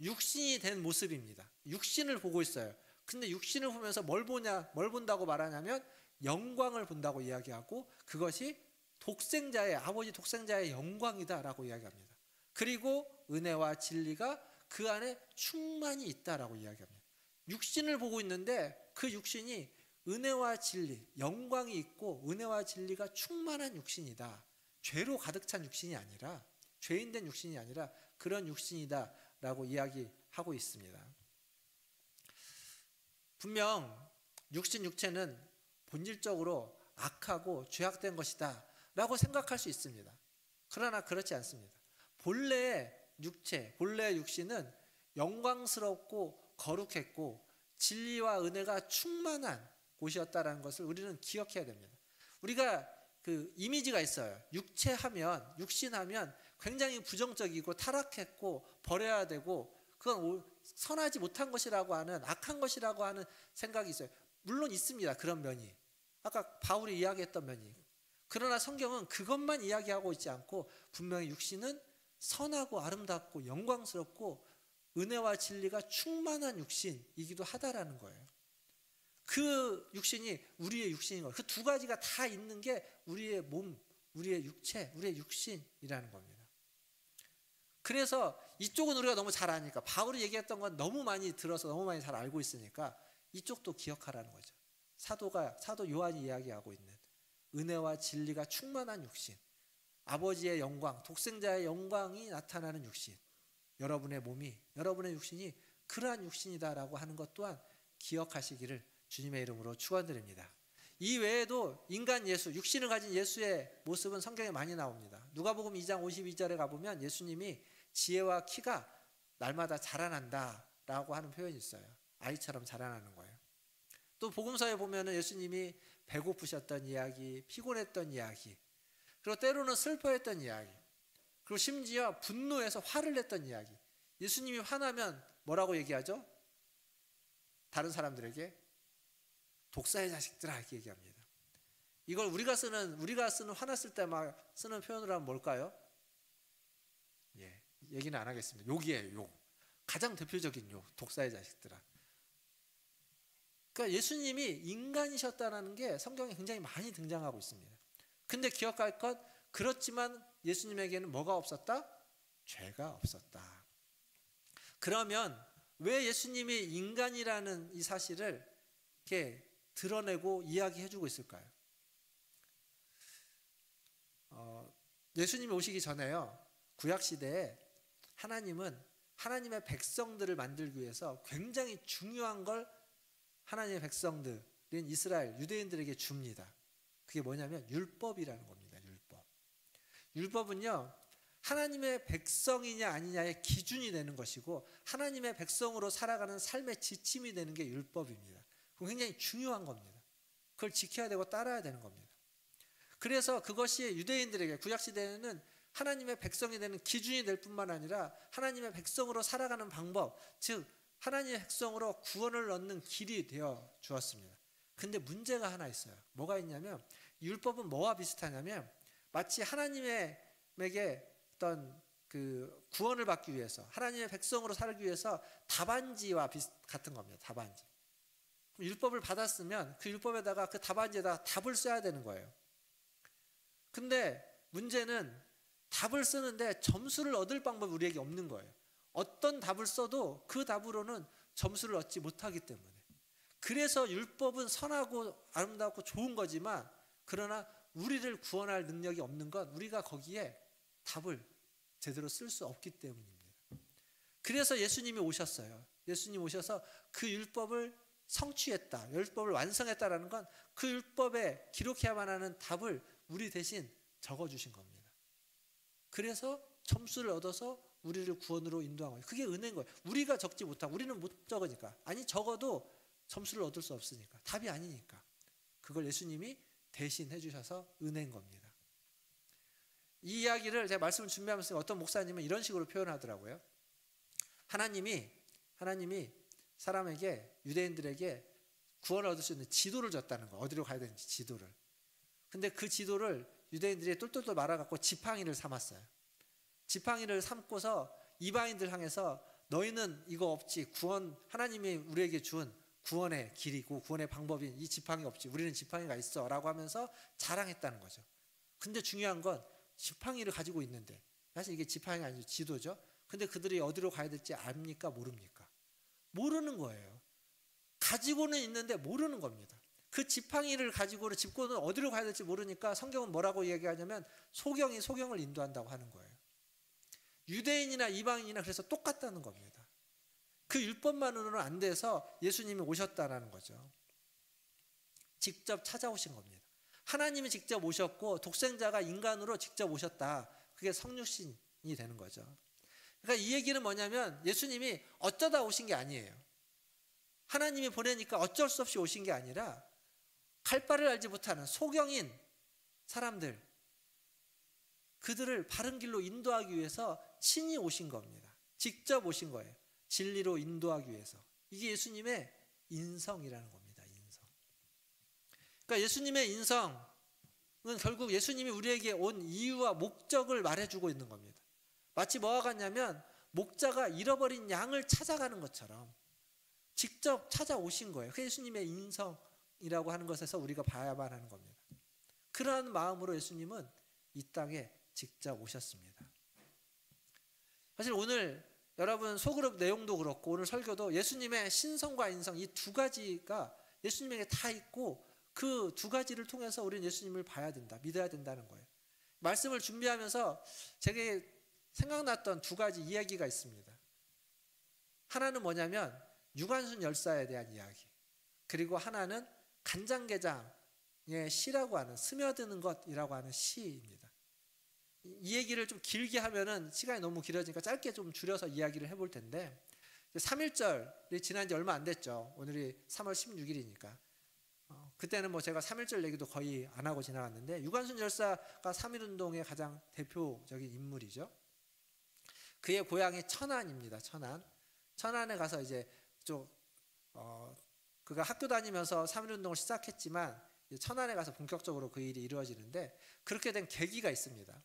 육신이 된 모습입니다. 육신을 보고 있어요. 근데 육신을 보면서 뭘 본다고 말하냐면 영광을 본다고 이야기하고 그것이 독생자의, 아버지 독생자의 영광이다라고 이야기합니다. 그리고 은혜와 진리가 그 안에 충만히 있다라고 이야기합니다. 육신을 보고 있는데 그 육신이 은혜와 진리, 영광이 있고 은혜와 진리가 충만한 육신이다. 죄로 가득 찬 육신이 아니라, 죄인된 육신이 아니라 그런 육신이다 라고 이야기하고 있습니다. 분명 육신, 육체는 본질적으로 악하고 죄악된 것이다 라고 생각할 수 있습니다. 그러나 그렇지 않습니다. 본래의 육체, 본래의 육신은 영광스럽고 거룩했고 진리와 은혜가 충만한 곳이었다는 것을 우리는 기억해야 됩니다. 우리가 그 이미지가 있어요. 육체하면, 육신하면 굉장히 부정적이고 타락했고 버려야 되고 그건 선하지 못한 것이라고 하는, 악한 것이라고 하는 생각이 있어요. 물론 있습니다. 그런 면이. 아까 바울이 이야기했던 면이. 그러나 성경은 그것만 이야기하고 있지 않고 분명히 육신은 선하고 아름답고 영광스럽고 은혜와 진리가 충만한 육신이기도 하다라는 거예요. 그 육신이 우리의 육신인 거예요. 그 두 가지가 다 있는 게 우리의 몸, 우리의 육체, 우리의 육신이라는 겁니다. 그래서 이쪽은 우리가 너무 잘 아니까, 바울이 얘기했던 건 너무 많이 들어서 너무 많이 잘 알고 있으니까 이쪽도 기억하라는 거죠. 사도 요한이 이야기하고 있는 은혜와 진리가 충만한 육신, 아버지의 영광, 독생자의 영광이 나타나는 육신, 여러분의 몸이, 여러분의 육신이 그러한 육신이다라고 하는 것 또한 기억하시기를 주님의 이름으로 축원드립니다. 이 외에도 인간 예수, 육신을 가진 예수의 모습은 성경에 많이 나옵니다. 누가복음 2장 52절에 가보면 예수님이 지혜와 키가 날마다 자라난다라고 하는 표현이 있어요. 아이처럼 자라나는 거예요. 또 복음서에 보면 예수님이 배고프셨던 이야기, 피곤했던 이야기, 그리고 때로는 슬퍼했던 이야기, 그리고 심지어 분노해서 화를 냈던 이야기. 예수님이 화나면 뭐라고 얘기하죠? 다른 사람들에게 독사의 자식들아 이렇게 얘기합니다. 이걸 우리가 쓰는 화났을 때 막 쓰는 표현으로 하면 뭘까요? 예, 얘기는 안 하겠습니다. 욕이에요, 욕. 가장 대표적인 욕, 독사의 자식들아. 그러니까 예수님이 인간이셨다는 게 성경에 굉장히 많이 등장하고 있습니다. 근데 기억할 것, 그렇지만 예수님에게는 뭐가 없었다? 죄가 없었다. 그러면 왜 예수님이 인간이라는 이 사실을 이렇게 드러내고 이야기해주고 있을까요? 예수님이 오시기 전에요, 구약시대에 하나님은 하나님의 백성들을 만들기 위해서 굉장히 중요한 걸 하나님의 백성들인 이스라엘, 유대인들에게 줍니다. 그게 뭐냐면 율법이라는 겁니다. 율법은요, 하나님의 백성이냐 아니냐의 기준이 되는 것이고 하나님의 백성으로 살아가는 삶의 지침이 되는 게 율법입니다. 그건 굉장히 중요한 겁니다. 그걸 지켜야 되고 따라야 되는 겁니다. 그래서 그것이 유대인들에게 구약시대에는 하나님의 백성이 되는 기준이 될 뿐만 아니라 하나님의 백성으로 살아가는 방법, 즉 하나님의 백성으로 구원을 얻는 길이 되어 주었습니다. 근데 문제가 하나 있어요. 뭐가 있냐면 율법은 뭐와 비슷하냐면 마치 하나님에게 어떤 그 구원을 받기 위해서, 하나님의 백성으로 살기 위해서 답안지와 같은 겁니다. 답안지. 율법을 받았으면 그 율법에다가 그 답안지에다가 답을 써야 되는 거예요. 근데 문제는 답을 쓰는데 점수를 얻을 방법이 우리에게 없는 거예요. 어떤 답을 써도 그 답으로는 점수를 얻지 못하기 때문에. 그래서 율법은 선하고 아름답고 좋은 거지만, 그러나 우리를 구원할 능력이 없는 건 우리가 거기에 답을 제대로 쓸 수 없기 때문입니다. 그래서 예수님이 오셨어요. 예수님 오셔서 그 율법을 성취했다, 율법을 완성했다라는 건 그 율법에 기록해야만 하는 답을 우리 대신 적어주신 겁니다. 그래서 점수를 얻어서 우리를 구원으로 인도한 거예요. 그게 은혜인 거예요. 우리가 적지 못하고, 우리는 못 적으니까, 아니 적어도 점수를 얻을 수 없으니까, 답이 아니니까 그걸 예수님이 대신 해주셔서 은혜인 겁니다. 이 이야기를 제가 말씀을 준비하면서 어떤 목사님은 이런 식으로 표현하더라고요. 하나님이 사람에게, 유대인들에게 구원을 얻을 수 있는 지도를 줬다는 거, 어디로 가야 되는지 지도를. 근데 그 지도를 유대인들이 똘똘똘 말아갖고 지팡이를 삼았어요. 지팡이를 삼고서 이방인들 향해서 너희는 이거 없지, 구원, 하나님이 우리에게 준 구원의 길이고 구원의 방법인 이 지팡이 없지, 우리는 지팡이가 있어 라고 하면서 자랑했다는 거죠. 근데 중요한 건 지팡이를 가지고 있는데, 사실 이게 지팡이가 아니죠, 지도죠. 근데 그들이 어디로 가야 될지 압니까, 모릅니까? 모르는 거예요. 가지고는 있는데 모르는 겁니다. 그 지팡이를 가지고는, 짚고는 어디로 가야 될지 모르니까 성경은 뭐라고 얘기하냐면 소경이 소경을 인도한다고 하는 거예요. 유대인이나 이방인이나 그래서 똑같다는 겁니다. 그 율법만으로는 안 돼서 예수님이 오셨다라는 거죠. 직접 찾아오신 겁니다. 하나님이 직접 오셨고 독생자가 인간으로 직접 오셨다. 그게 성육신이 되는 거죠. 그러니까 이 얘기는 뭐냐면 예수님이 어쩌다 오신 게 아니에요. 하나님이 보내니까 어쩔 수 없이 오신 게 아니라 갈 바를 알지 못하는 소경인 사람들, 그들을 바른 길로 인도하기 위해서 친히 오신 겁니다. 직접 오신 거예요. 진리로 인도하기 위해서. 이게 예수님의 인성이라는 겁니다. 인성. 그러니까 예수님의 인성은 결국 예수님이 우리에게 온 이유와 목적을 말해주고 있는 겁니다. 마치 뭐와 같냐면 목자가 잃어버린 양을 찾아가는 것처럼 직접 찾아오신 거예요. 그 예수님의 인성이라고 하는 것에서 우리가 봐야만 하는 겁니다. 그러한 마음으로 예수님은 이 땅에 직접 오셨습니다. 사실 오늘 여러분 소그룹 내용도 그렇고 오늘 설교도 예수님의 신성과 인성 이 두 가지가 예수님에게 다 있고 그 두 가지를 통해서 우리는 예수님을 봐야 된다, 믿어야 된다는 거예요. 말씀을 준비하면서 제게 생각났던 두 가지 이야기가 있습니다. 하나는 뭐냐면 유관순 열사에 대한 이야기, 그리고 하나는 간장게장의 시라고 하는 스며드는 것이라고 하는 시입니다. 이 얘기를 좀 길게 하면은 시간이 너무 길어지니까 짧게 좀 줄여서 이야기를 해볼 텐데 3.1절이 지난 지 얼마 안 됐죠. 오늘이 3월 16일이니까 그때는 뭐 제가 3.1절 얘기도 거의 안 하고 지나갔는데 유관순 열사가 3.1운동의 가장 대표적인 인물이죠. 그의 고향이 천안입니다. 천안에 가서 이제 그가 학교 다니면서 3.1운동을 시작했지만 천안에 가서 본격적으로 그 일이 이루어지는데 그렇게 된 계기가 있습니다.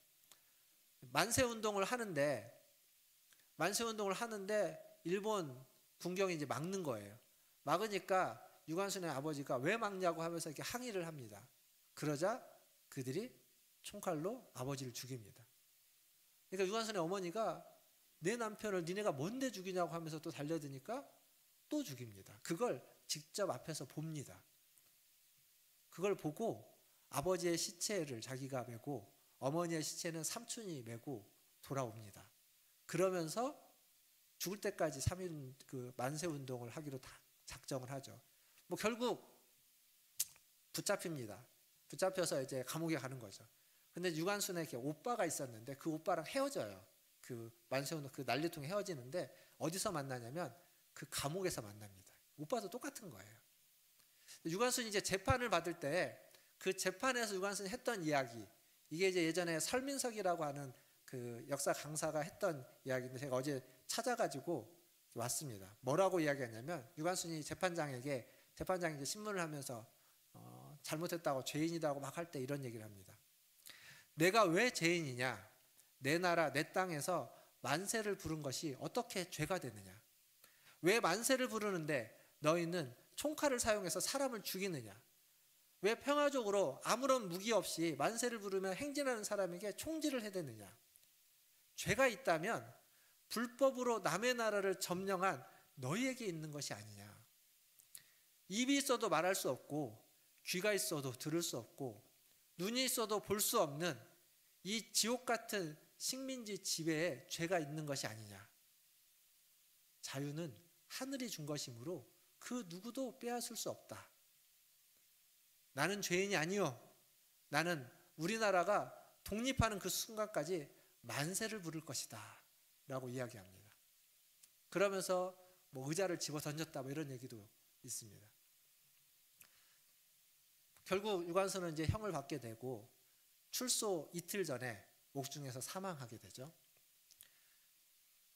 만세운동을 하는데 일본 군경이 이제 막는 거예요. 막으니까 유관순의 아버지가 왜 막냐고 하면서 이렇게 항의를 합니다. 그러자 그들이 총칼로 아버지를 죽입니다. 그러니까 유관순의 어머니가 내 남편을 니네가 뭔데 죽이냐고 하면서 또 달려드니까 또 죽입니다. 그걸 직접 앞에서 봅니다. 그걸 보고 아버지의 시체를 자기가 메고 어머니의 시체는 삼촌이 메고 돌아옵니다. 그러면서 죽을 때까지 3.1 그 만세운동을 하기로 다 작정을 하죠. 뭐 결국 붙잡힙니다. 붙잡혀서 이제 감옥에 가는 거죠. 근데 유관순의 오빠가 있었는데 그 오빠랑 헤어져요. 그 만세운동 그 난리통에 헤어지는데 어디서 만나냐면 그 감옥에서 만납니다. 오빠도 똑같은 거예요. 유관순이 이제 재판을 받을 때 그 재판에서 유관순이 했던 이야기, 이게 이제 예전에 설민석이라고 하는 그 역사 강사가 했던 이야기인데 제가 어제 찾아가지고 왔습니다. 뭐라고 이야기했냐면 유관순이 재판장에게 신문을 하면서 잘못했다고 죄인이라고 막 할 때 이런 얘기를 합니다. 내가 왜 죄인이냐? 내 나라 내 땅에서 만세를 부른 것이 어떻게 죄가 되느냐? 왜 만세를 부르는데 너희는 총칼을 사용해서 사람을 죽이느냐? 왜 평화적으로 아무런 무기 없이 만세를 부르며 행진하는 사람에게 총질을 해대느냐? 죄가 있다면 불법으로 남의 나라를 점령한 너희에게 있는 것이 아니냐? 입이 있어도 말할 수 없고 귀가 있어도 들을 수 없고 눈이 있어도 볼 수 없는 이 지옥 같은 식민지 지배에 죄가 있는 것이 아니냐? 자유는 하늘이 준 것이므로 그 누구도 빼앗을 수 없다. 나는 죄인이 아니요. 나는 우리나라가 독립하는 그 순간까지 만세를 부를 것이다. 라고 이야기합니다. 그러면서 뭐 의자를 집어 던졌다 뭐 이런 얘기도 있습니다. 결국 유관순은 이제 형을 받게 되고 출소 이틀 전에 옥중에서 사망하게 되죠.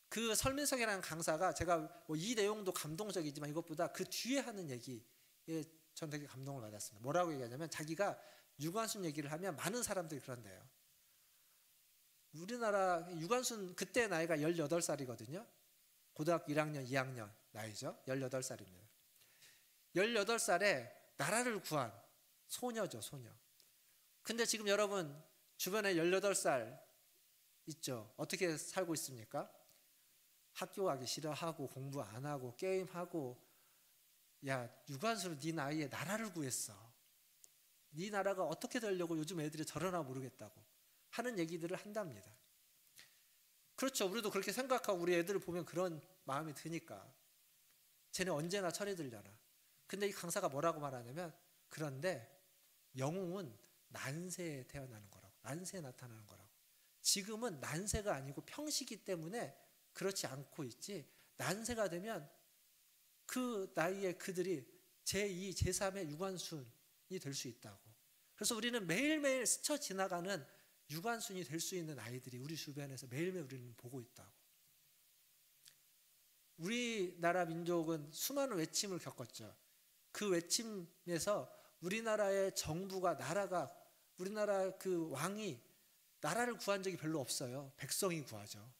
그 설민석이라는 강사가 제가 뭐 이 내용도 감동적이지만 이것보다 그 뒤에 하는 얘기에 전 되게 감동을 받았습니다. 뭐라고 얘기하냐면 자기가 유관순 얘기를 하면 많은 사람들이 그런데요. 우리나라 유관순 그때 나이가 18살이거든요. 고등학교 1학년, 2학년 나이죠. 18살입니다. 18살에 나라를 구한 소녀죠, 소녀. 근데 지금 여러분 주변에 18살 있죠. 어떻게 살고 있습니까? 학교 가기 싫어하고 공부 안 하고 게임하고. 야, 유관순은 네 나이에 나라를 구했어. 네 나라가 어떻게 되려고 요즘 애들이 저러나 모르겠다고 하는 얘기들을 한답니다. 그렇죠. 우리도 그렇게 생각하고 우리 애들을 보면 그런 마음이 드니까 쟤네 언제나 철이 들려나. 근데 이 강사가 뭐라고 말하냐면 그런데 영웅은 난세에 태어나는 거라고. 난세에 나타나는 거라고. 지금은 난세가 아니고 평시기 때문에 그렇지 않고 있지 난세가 되면 그 나이에 그들이 제2, 제3의 유관순이 될 수 있다고. 그래서 우리는 매일매일 스쳐 지나가는 유관순이 될 수 있는 아이들이 우리 주변에서 매일매일 우리는 보고 있다고. 우리나라 민족은 수많은 외침을 겪었죠. 그 외침에서 우리나라의 정부가 나라가 우리나라 그 왕이 나라를 구한 적이 별로 없어요. 백성이 구하죠.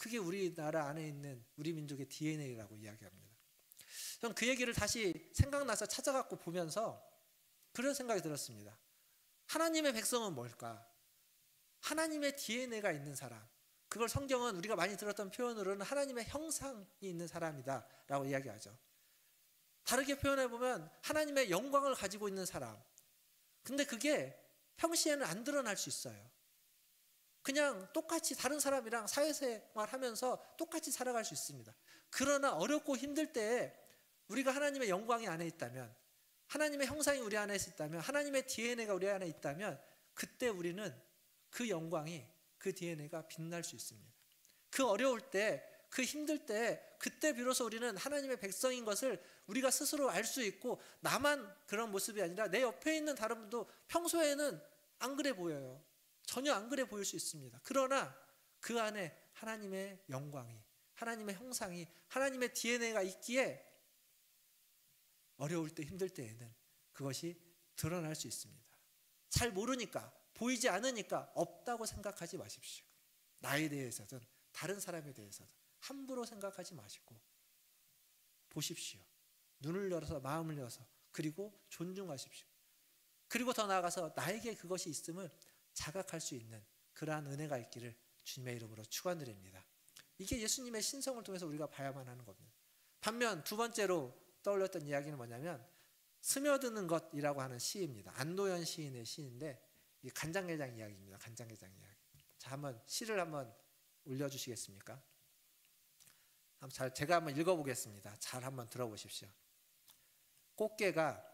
그게 우리나라 안에 있는 우리 민족의 DNA라고 이야기합니다. 저는 그 얘기를 다시 생각나서 찾아갖고 보면서 그런 생각이 들었습니다. 하나님의 백성은 뭘까? 하나님의 DNA가 있는 사람. 그걸 성경은 우리가 많이 들었던 표현으로는 하나님의 형상이 있는 사람이다 라고 이야기하죠. 다르게 표현해보면 하나님의 영광을 가지고 있는 사람. 근데 그게 평시에는 안 드러날 수 있어요. 그냥 똑같이 다른 사람이랑 사회생활하면서 똑같이 살아갈 수 있습니다. 그러나 어렵고 힘들 때에 우리가 하나님의 영광이 안에 있다면, 하나님의 형상이 우리 안에 있다면, 하나님의 DNA가 우리 안에 있다면, 그때 우리는 그 영광이, 그 DNA가 빛날 수 있습니다. 그 어려울 때, 그 힘들 때, 그때 비로소 우리는 하나님의 백성인 것을 우리가 스스로 알 수 있고, 나만 그런 모습이 아니라 내 옆에 있는 다른 분도 평소에는 안 그래 보여요. 전혀 안 그래 보일 수 있습니다. 그러나 그 안에 하나님의 영광이, 하나님의 형상이, 하나님의 DNA가 있기에 어려울 때, 힘들 때에는 그것이 드러날 수 있습니다. 잘 모르니까, 보이지 않으니까 없다고 생각하지 마십시오. 나에 대해서든 다른 사람에 대해서든 함부로 생각하지 마시고 보십시오. 눈을 열어서, 마음을 열어서, 그리고 존중하십시오. 그리고 더 나아가서 나에게 그것이 있음을 자각할 수 있는 그러한 은혜가 있기를 주님의 이름으로 축원드립니다. 이게 예수님의 신성을 통해서 우리가 봐야만 하는 겁니다. 반면 두 번째로 떠올렸던 이야기는 뭐냐면 스며드는 것이라고 하는 시입니다. 안도현 시인의 시인데 이 간장게장 이야기입니다. 간장게장 이야기. 자, 한번 시를 한번 올려주시겠습니까? 제가 한번 읽어보겠습니다. 잘 한번 들어보십시오. 꽃게가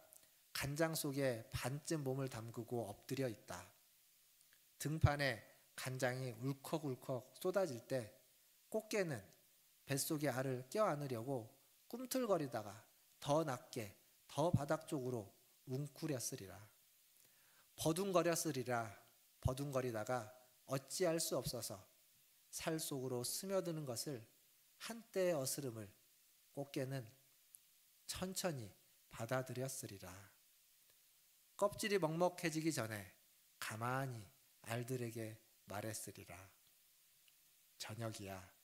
간장 속에 반쯤 몸을 담그고 엎드려 있다. 등판에 간장이 울컥울컥 쏟아질 때 꽃게는 뱃속에 알을 껴안으려고 꿈틀거리다가 더 낮게 더 바닥 쪽으로 웅크렸으리라. 버둥거리다가 어찌할 수 없어서 살 속으로 스며드는 것을 한때의 어스름을 꽃게는 천천히 받아들였으리라. 껍질이 먹먹해지기 전에 가만히 알들에게 말했으리라. 저녁이야.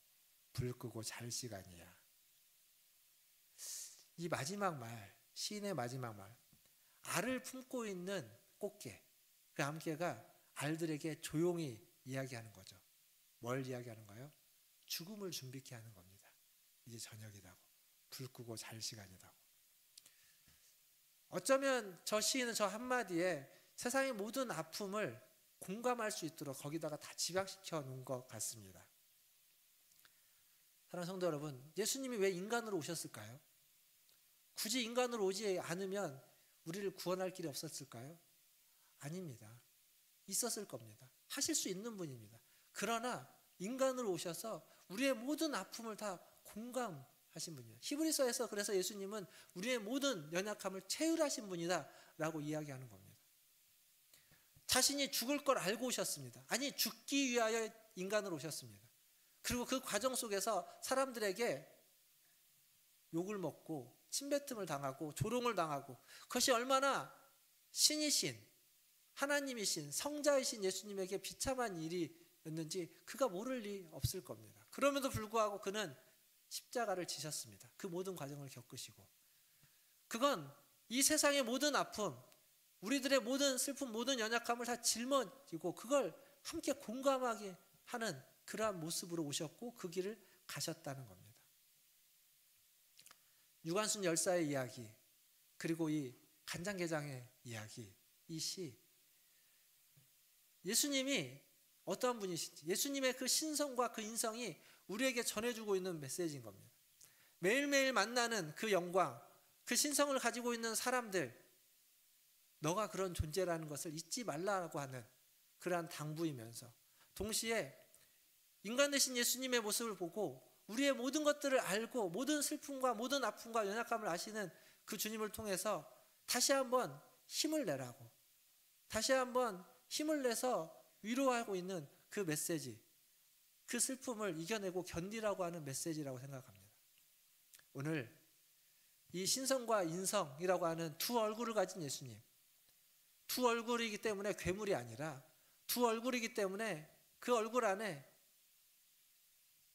불 끄고 잘 시간이야. 이 마지막 말, 시인의 마지막 말, 알을 품고 있는 꽃게, 그 암개가 알들에게 조용히 이야기하는 거죠. 뭘 이야기하는가요? 죽음을 준비케 하는 겁니다. 이제 저녁이라고, 불 끄고 잘 시간이라고. 어쩌면 저 시인은 저 한마디에 세상의 모든 아픔을 공감할 수 있도록 거기다가 다 집약시켜 놓은 것 같습니다. 사랑하는 성도 여러분, 예수님이 왜 인간으로 오셨을까요? 굳이 인간으로 오지 않으면 우리를 구원할 길이 없었을까요? 아닙니다. 있었을 겁니다. 하실 수 있는 분입니다. 그러나 인간으로 오셔서 우리의 모든 아픔을 다 공감하신 분이에요. 히브리서에서 그래서 예수님은 우리의 모든 연약함을 체휼하신 분이다 라고 이야기하는 겁니다. 자신이 죽을 걸 알고 오셨습니다. 아니, 죽기 위하여 인간으로 오셨습니다. 그리고 그 과정 속에서 사람들에게 욕을 먹고 침뱉음을 당하고 조롱을 당하고, 그것이 얼마나 신이신, 하나님이신, 성자이신 예수님에게 비참한 일이었는지 그가 모를 리 없을 겁니다. 그럼에도 불구하고 그는 십자가를 지셨습니다. 그 모든 과정을 겪으시고, 그건 이 세상의 모든 아픔, 우리들의 모든 슬픔, 모든 연약함을 다 짊어지고 그걸 함께 공감하게 하는 그러한 모습으로 오셨고 그 길을 가셨다는 겁니다. 유관순 열사의 이야기, 그리고 이 간장게장의 이야기, 이 시, 예수님이 어떠한 분이신지, 예수님의 그 신성과 그 인성이 우리에게 전해주고 있는 메시지인 겁니다. 매일매일 만나는 그 영광, 그 신성을 가지고 있는 사람들, 너가 그런 존재라는 것을 잊지 말라고 하는 그러한 당부이면서, 동시에 인간 되신 예수님의 모습을 보고 우리의 모든 것들을 알고 모든 슬픔과 모든 아픔과 연약함을 아시는 그 주님을 통해서 다시 한번 힘을 내라고, 다시 한번 힘을 내서 위로하고 있는 그 메시지, 그 슬픔을 이겨내고 견디라고 하는 메시지라고 생각합니다. 오늘 이 신성과 인성이라고 하는 두 얼굴을 가진 예수님, 두 얼굴이기 때문에 괴물이 아니라 두 얼굴이기 때문에 그 얼굴 안에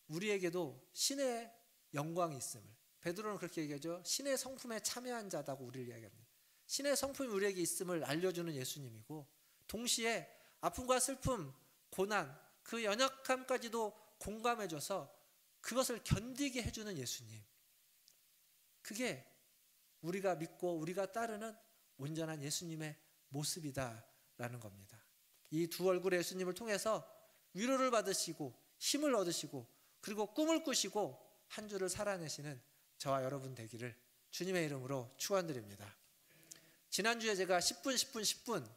우리에게도 신의 영광이 있음을, 베드로는 그렇게 얘기하죠. 신의 성품에 참여한 자다고 우리를 이야기합니다. 신의 성품이 우리에게 있음을 알려주는 예수님이고, 동시에 아픔과 슬픔, 고난, 그 연약함까지도 공감해줘서 그것을 견디게 해주는 예수님, 그게 우리가 믿고 우리가 따르는 온전한 예수님의 모습이다라는 겁니다. 이 두 얼굴의 예수님을 통해서 위로를 받으시고 힘을 얻으시고 그리고 꿈을 꾸시고 한 주를 살아내시는 저와 여러분 되기를 주님의 이름으로 축원드립니다. 지난주에 제가 10분 10분 10분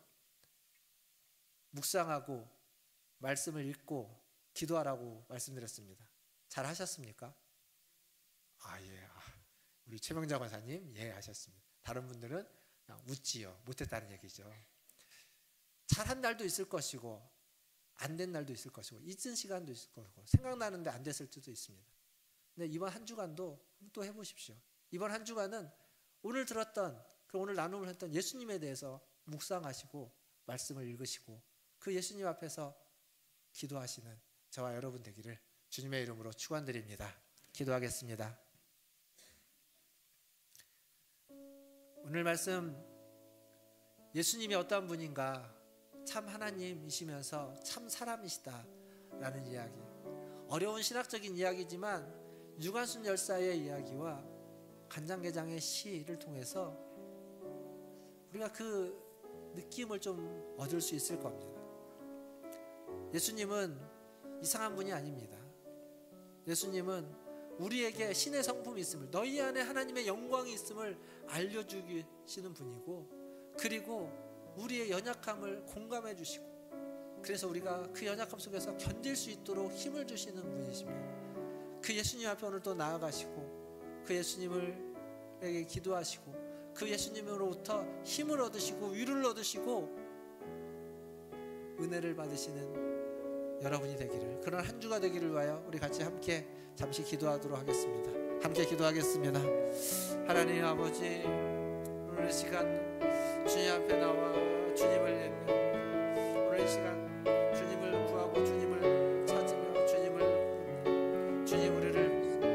묵상하고 말씀을 읽고 기도하라고 말씀드렸습니다. 잘 하셨습니까? 예. 우리 최명자 권사님, 예, 하셨습니다. 다른 분들은 그냥 웃지요. 못했다는 얘기죠. 잘한 날도 있을 것이고 안 된 날도 있을 것이고 잊은 시간도 있을 것이고 생각나는데 안 됐을 수도 있습니다. 근데 이번 한 주간도 또 해보십시오. 이번 한 주간은 오늘 들었던, 오늘 나눔을 했던 예수님에 대해서 묵상하시고 말씀을 읽으시고 그 예수님 앞에서 기도하시는 저와 여러분 되기를 주님의 이름으로 축원드립니다. 기도하겠습니다. 오늘 말씀, 예수님이 어떠한 분인가, 참 하나님이시면서 참 사람이시다라는 이야기, 어려운 신학적인 이야기지만 유관순 열사의 이야기와 간장게장의 시를 통해서 우리가 그 느낌을 좀 얻을 수 있을 겁니다. 예수님은 이상한 분이 아닙니다. 예수님은 우리에게 신의 성품이 있음을, 너희 안에 하나님의 영광이 있음을 알려주시는 분이고, 그리고 우리의 연약함을 공감해 주시고, 그래서 우리가 그 연약함 속에서 견딜 수 있도록 힘을 주시는 분이십니다. 그 예수님 앞에 오늘 또 나아가시고 그 예수님에게 기도하시고 그 예수님으로부터 힘을 얻으시고 위로를 얻으시고 은혜를 받으시는 여러분이 되기를, 그런 한 주가 되기를 위하여 우리 같이 함께 잠시 기도하도록 하겠습니다. 함께 기도하겠습니다. 하나님 아버지, 오늘 이 시간 주님 앞에 나와 주님을 예배하고 오늘 이 시간 주님을 구하고 주님을 찾으며 주님 우리를 이겨 주시옵소서.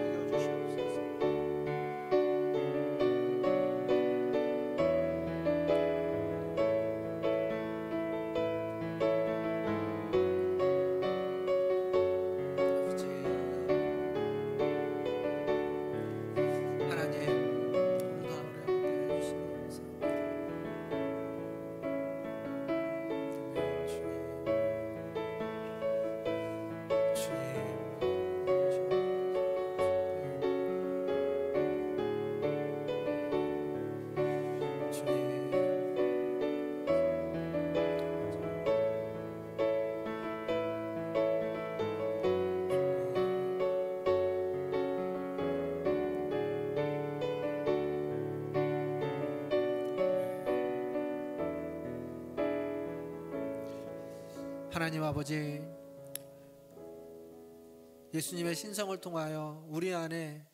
하나님 아버지, 예수님의 신성을 통하여 우리 안에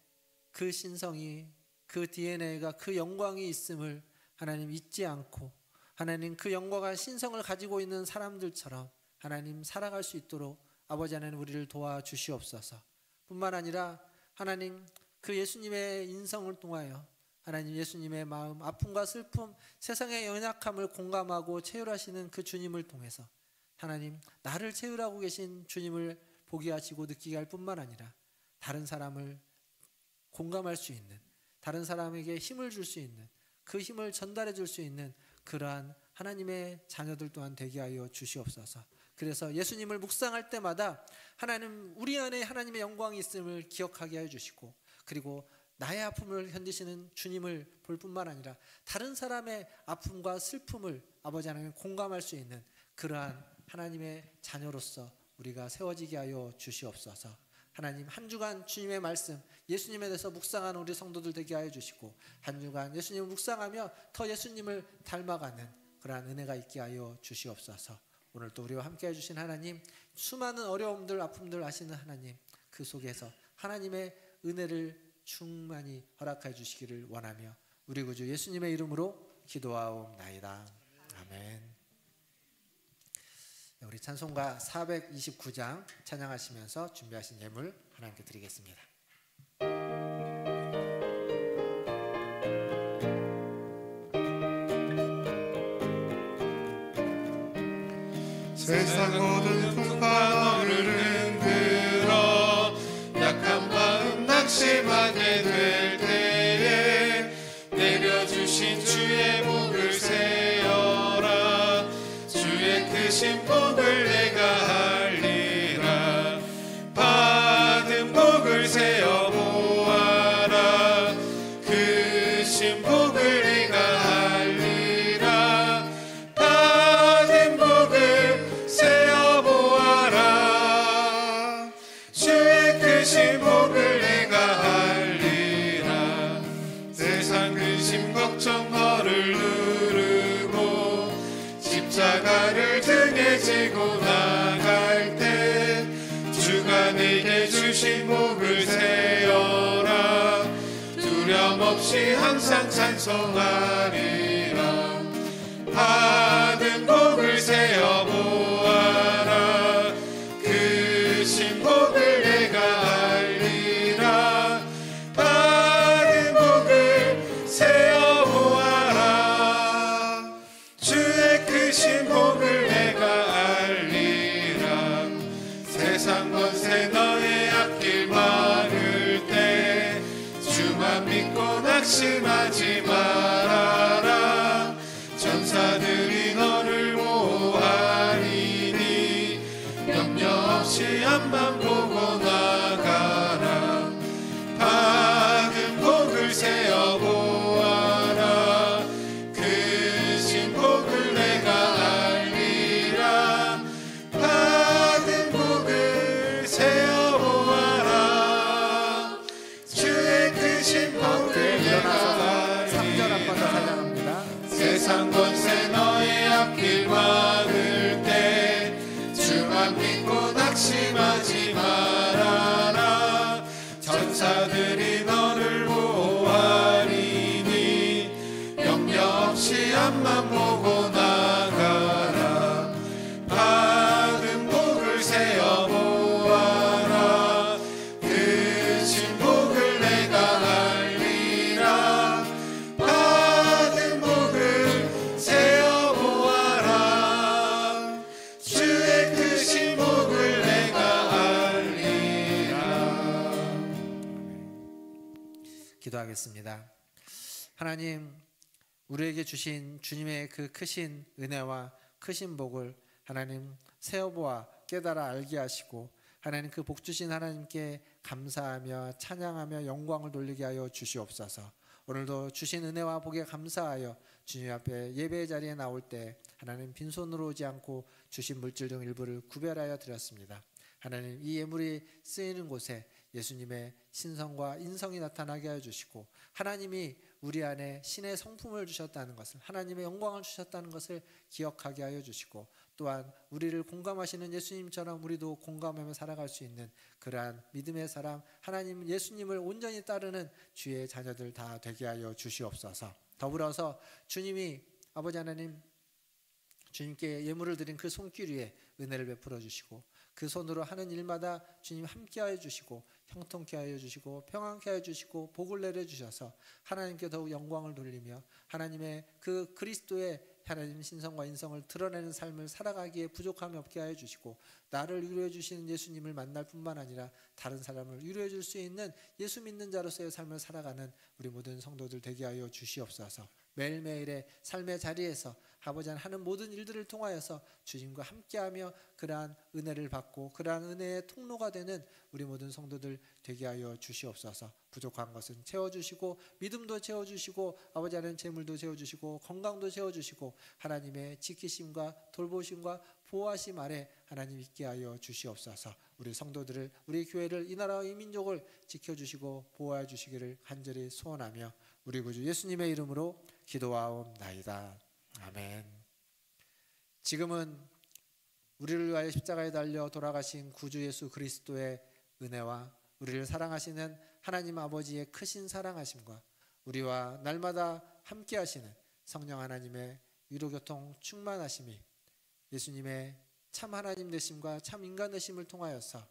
그 신성이, 그 DNA가, 그 영광이 있음을 하나님 잊지 않고 하나님 그 영광과 신성을 가지고 있는 사람들처럼 하나님 살아갈 수 있도록 아버지 하나님 우리를 도와주시옵소서. 뿐만 아니라 하나님 그 예수님의 인성을 통하여 하나님 예수님의 마음, 아픔과 슬픔, 세상의 연약함을 공감하고 체휼하시는 그 주님을 통해서 하나님 나를 체휼하고 계신 주님을 보게 하시고 느끼게 할 뿐만 아니라 다른 사람을 공감할 수 있는, 다른 사람에게 힘을 줄 수 있는, 그 힘을 전달해 줄 수 있는 그러한 하나님의 자녀들 또한 되게 하여 주시옵소서. 그래서 예수님을 묵상할 때마다 하나님 우리 안에 하나님의 영광이 있음을 기억하게 해 주시고, 그리고 나의 아픔을 견디시는 주님을 볼 뿐만 아니라 다른 사람의 아픔과 슬픔을 아버지 하나님 공감할 수 있는 그러한 하나님의 자녀로서 우리가 세워지게 하여 주시옵소서. 하나님 한 주간 주님의 말씀, 예수님에 대해서 묵상하는 우리 성도들 되게 하여 주시고, 한 주간 예수님을 묵상하며 더 예수님을 닮아가는 그러한 은혜가 있게 하여 주시옵소서. 오늘 또 우리와 함께 해주신 하나님, 수많은 어려움들 아픔들 아시는 하나님, 그 속에서 하나님의 은혜를 충만히 허락해 주시기를 원하며 우리 구주 예수님의 이름으로 기도하옵나이다. 아멘. 우리 찬송가 429장 찬양하시면서 준비하신 예물 하나님께 드리겠습니다. 세상 모든 풍파 너를 흔들어 약한 마음 낙심하게 될 때에 내려주신 주의 복을 세어라. 주의 크신 복을 내가 알리라. 받은 복을 세어 보아라. 크신 복을 내가 알리라. 받은 복을 세어 보아라. 주의 크신 복을 내가 알리라. 세상 근심 걱정 너를 누르고 십자가를 등에 지고 나갈 때 주가 내게 주신 복을 세어라. 두려움 없이 항상 찬송하리라. 받은 복을 세어 보아라. 크신 복을 내가 알리라. 받은 복을 세어 보아라. 주의 크신 복을 내가 알리라. 세상 권세 너의 앞길 많을 때 주만 믿고 낙심하지 말아라. 전사들이 너를 보호하리니 염려 없이 앞만 보고 나가라. 받은 복을 세어 보아라. 크신 복을 내가 알리라. 받은 복을 세어 보아라. 주의 크신 복을 내가 일어나서 3절 한 번 더 알리라. 찬양합니다. 세상 권세 너의 앞길 많을 때 주만 믿고 낙심하지 말아라. 전사들이 너를 보호하리니 염려 없이 앞만 보고 나가라. 받은 복을 세어 보아라. 크신 복을 내가 알리라. 받은 복을 세어 보아라. 주의 크신 복을 내가 알리라. 기도하겠습니다. 하나님, 우리에게 주신 주님의 그 크신 은혜와 크신 복을 하나님 세어보아 깨달아 알게 하시고 하나님 그 복 주신 하나님께 감사하며 찬양하며 영광을 돌리게 하여 주시옵소서. 오늘도 주신 은혜와 복에 감사하여 주님 앞에 예배의 자리에 나올 때 하나님 빈손으로 오지 않고 주신 물질 중 일부를 구별하여 드렸습니다. 하나님, 이 예물이 쓰이는 곳에 예수님의 신성과 인성이 나타나게 하여 주시고 하나님이 우리 안에 신의 성품을 주셨다는 것을, 하나님의 영광을 주셨다는 것을 기억하게 하여 주시고 또한 우리를 공감하시는 예수님처럼 우리도 공감하며 살아갈 수 있는 그러한 믿음의 사람, 하나님 예수님을 온전히 따르는 주의 자녀들 다 되게 하여 주시옵소서. 더불어서 주님이 아버지 하나님 주님께 예물을 드린 그 손길 위에 은혜를 베풀어 주시고 그 손으로 하는 일마다 주님 함께하여 주시고 형통케 하여 주시고 평안케 하여 주시고 복을 내려 주셔서 하나님께 더욱 영광을 돌리며 하나님의 그 그리스도의 하나님 신성과 인성을 드러내는 삶을 살아가기에 부족함이 없게 하여 주시고 나를 위로해 주시는 예수님을 만날 뿐만 아니라 다른 사람을 위로해 줄 수 있는 예수 믿는 자로서의 삶을 살아가는 우리 모든 성도들 되게 하여 주시옵소서. 매일매일의 삶의 자리에서 아버지 하는 모든 일들을 통하여서 주님과 함께하며 그러한 은혜를 받고 그러한 은혜의 통로가 되는 우리 모든 성도들 되게 하여 주시옵소서. 부족한 것은 채워주시고 믿음도 채워주시고 아버지 하나님 재물도 채워주시고 건강도 채워주시고 하나님의 지키심과 돌보심과 보호하심 아래 하나님 있게 하여 주시옵소서. 우리 성도들을, 우리 교회를, 이 나라와 이 민족을 지켜주시고 보호해 주시기를 간절히 소원하며 우리 구주 예수님의 이름으로 기도하옵나이다. 아멘. 지금은 우리를 위하여 십자가에 달려 돌아가신 구주 예수 그리스도의 은혜와 우리를 사랑하시는 하나님 아버지의 크신 사랑하심과 우리와 날마다 함께 하시는 성령 하나님의 위로교통 충만하심이 예수님의 참 하나님 되심과 참 인간 되심을 통하여서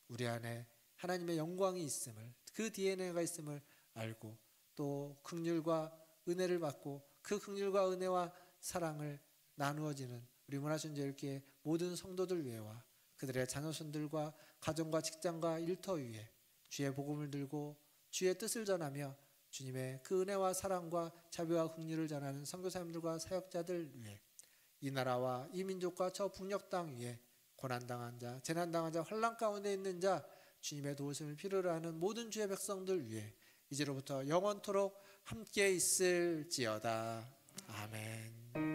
우리 안에 하나님의 영광이 있음을, 그 DNA가 있음을 알고 또 긍휼과 은혜를 받고 그 긍휼과 은혜와 사랑을 나누어지는 우리 문화순례교회 모든 성도들 위해와 그들의 자녀손들과 가정과 직장과 일터 위에 주의 복음을 들고 주의 뜻을 전하며 주님의 그 은혜와 사랑과 자비와 긍휼을 전하는 선교사님들과 사역자들 위해 이 나라와 이 민족과 저 북녘 땅 위에 고난당한 자, 재난당한 자, 환난 가운데 있는 자, 주님의 도우심을 필요로 하는 모든 주의 백성들 위해 이제로부터 영원토록 함께 있을지어다. 아멘.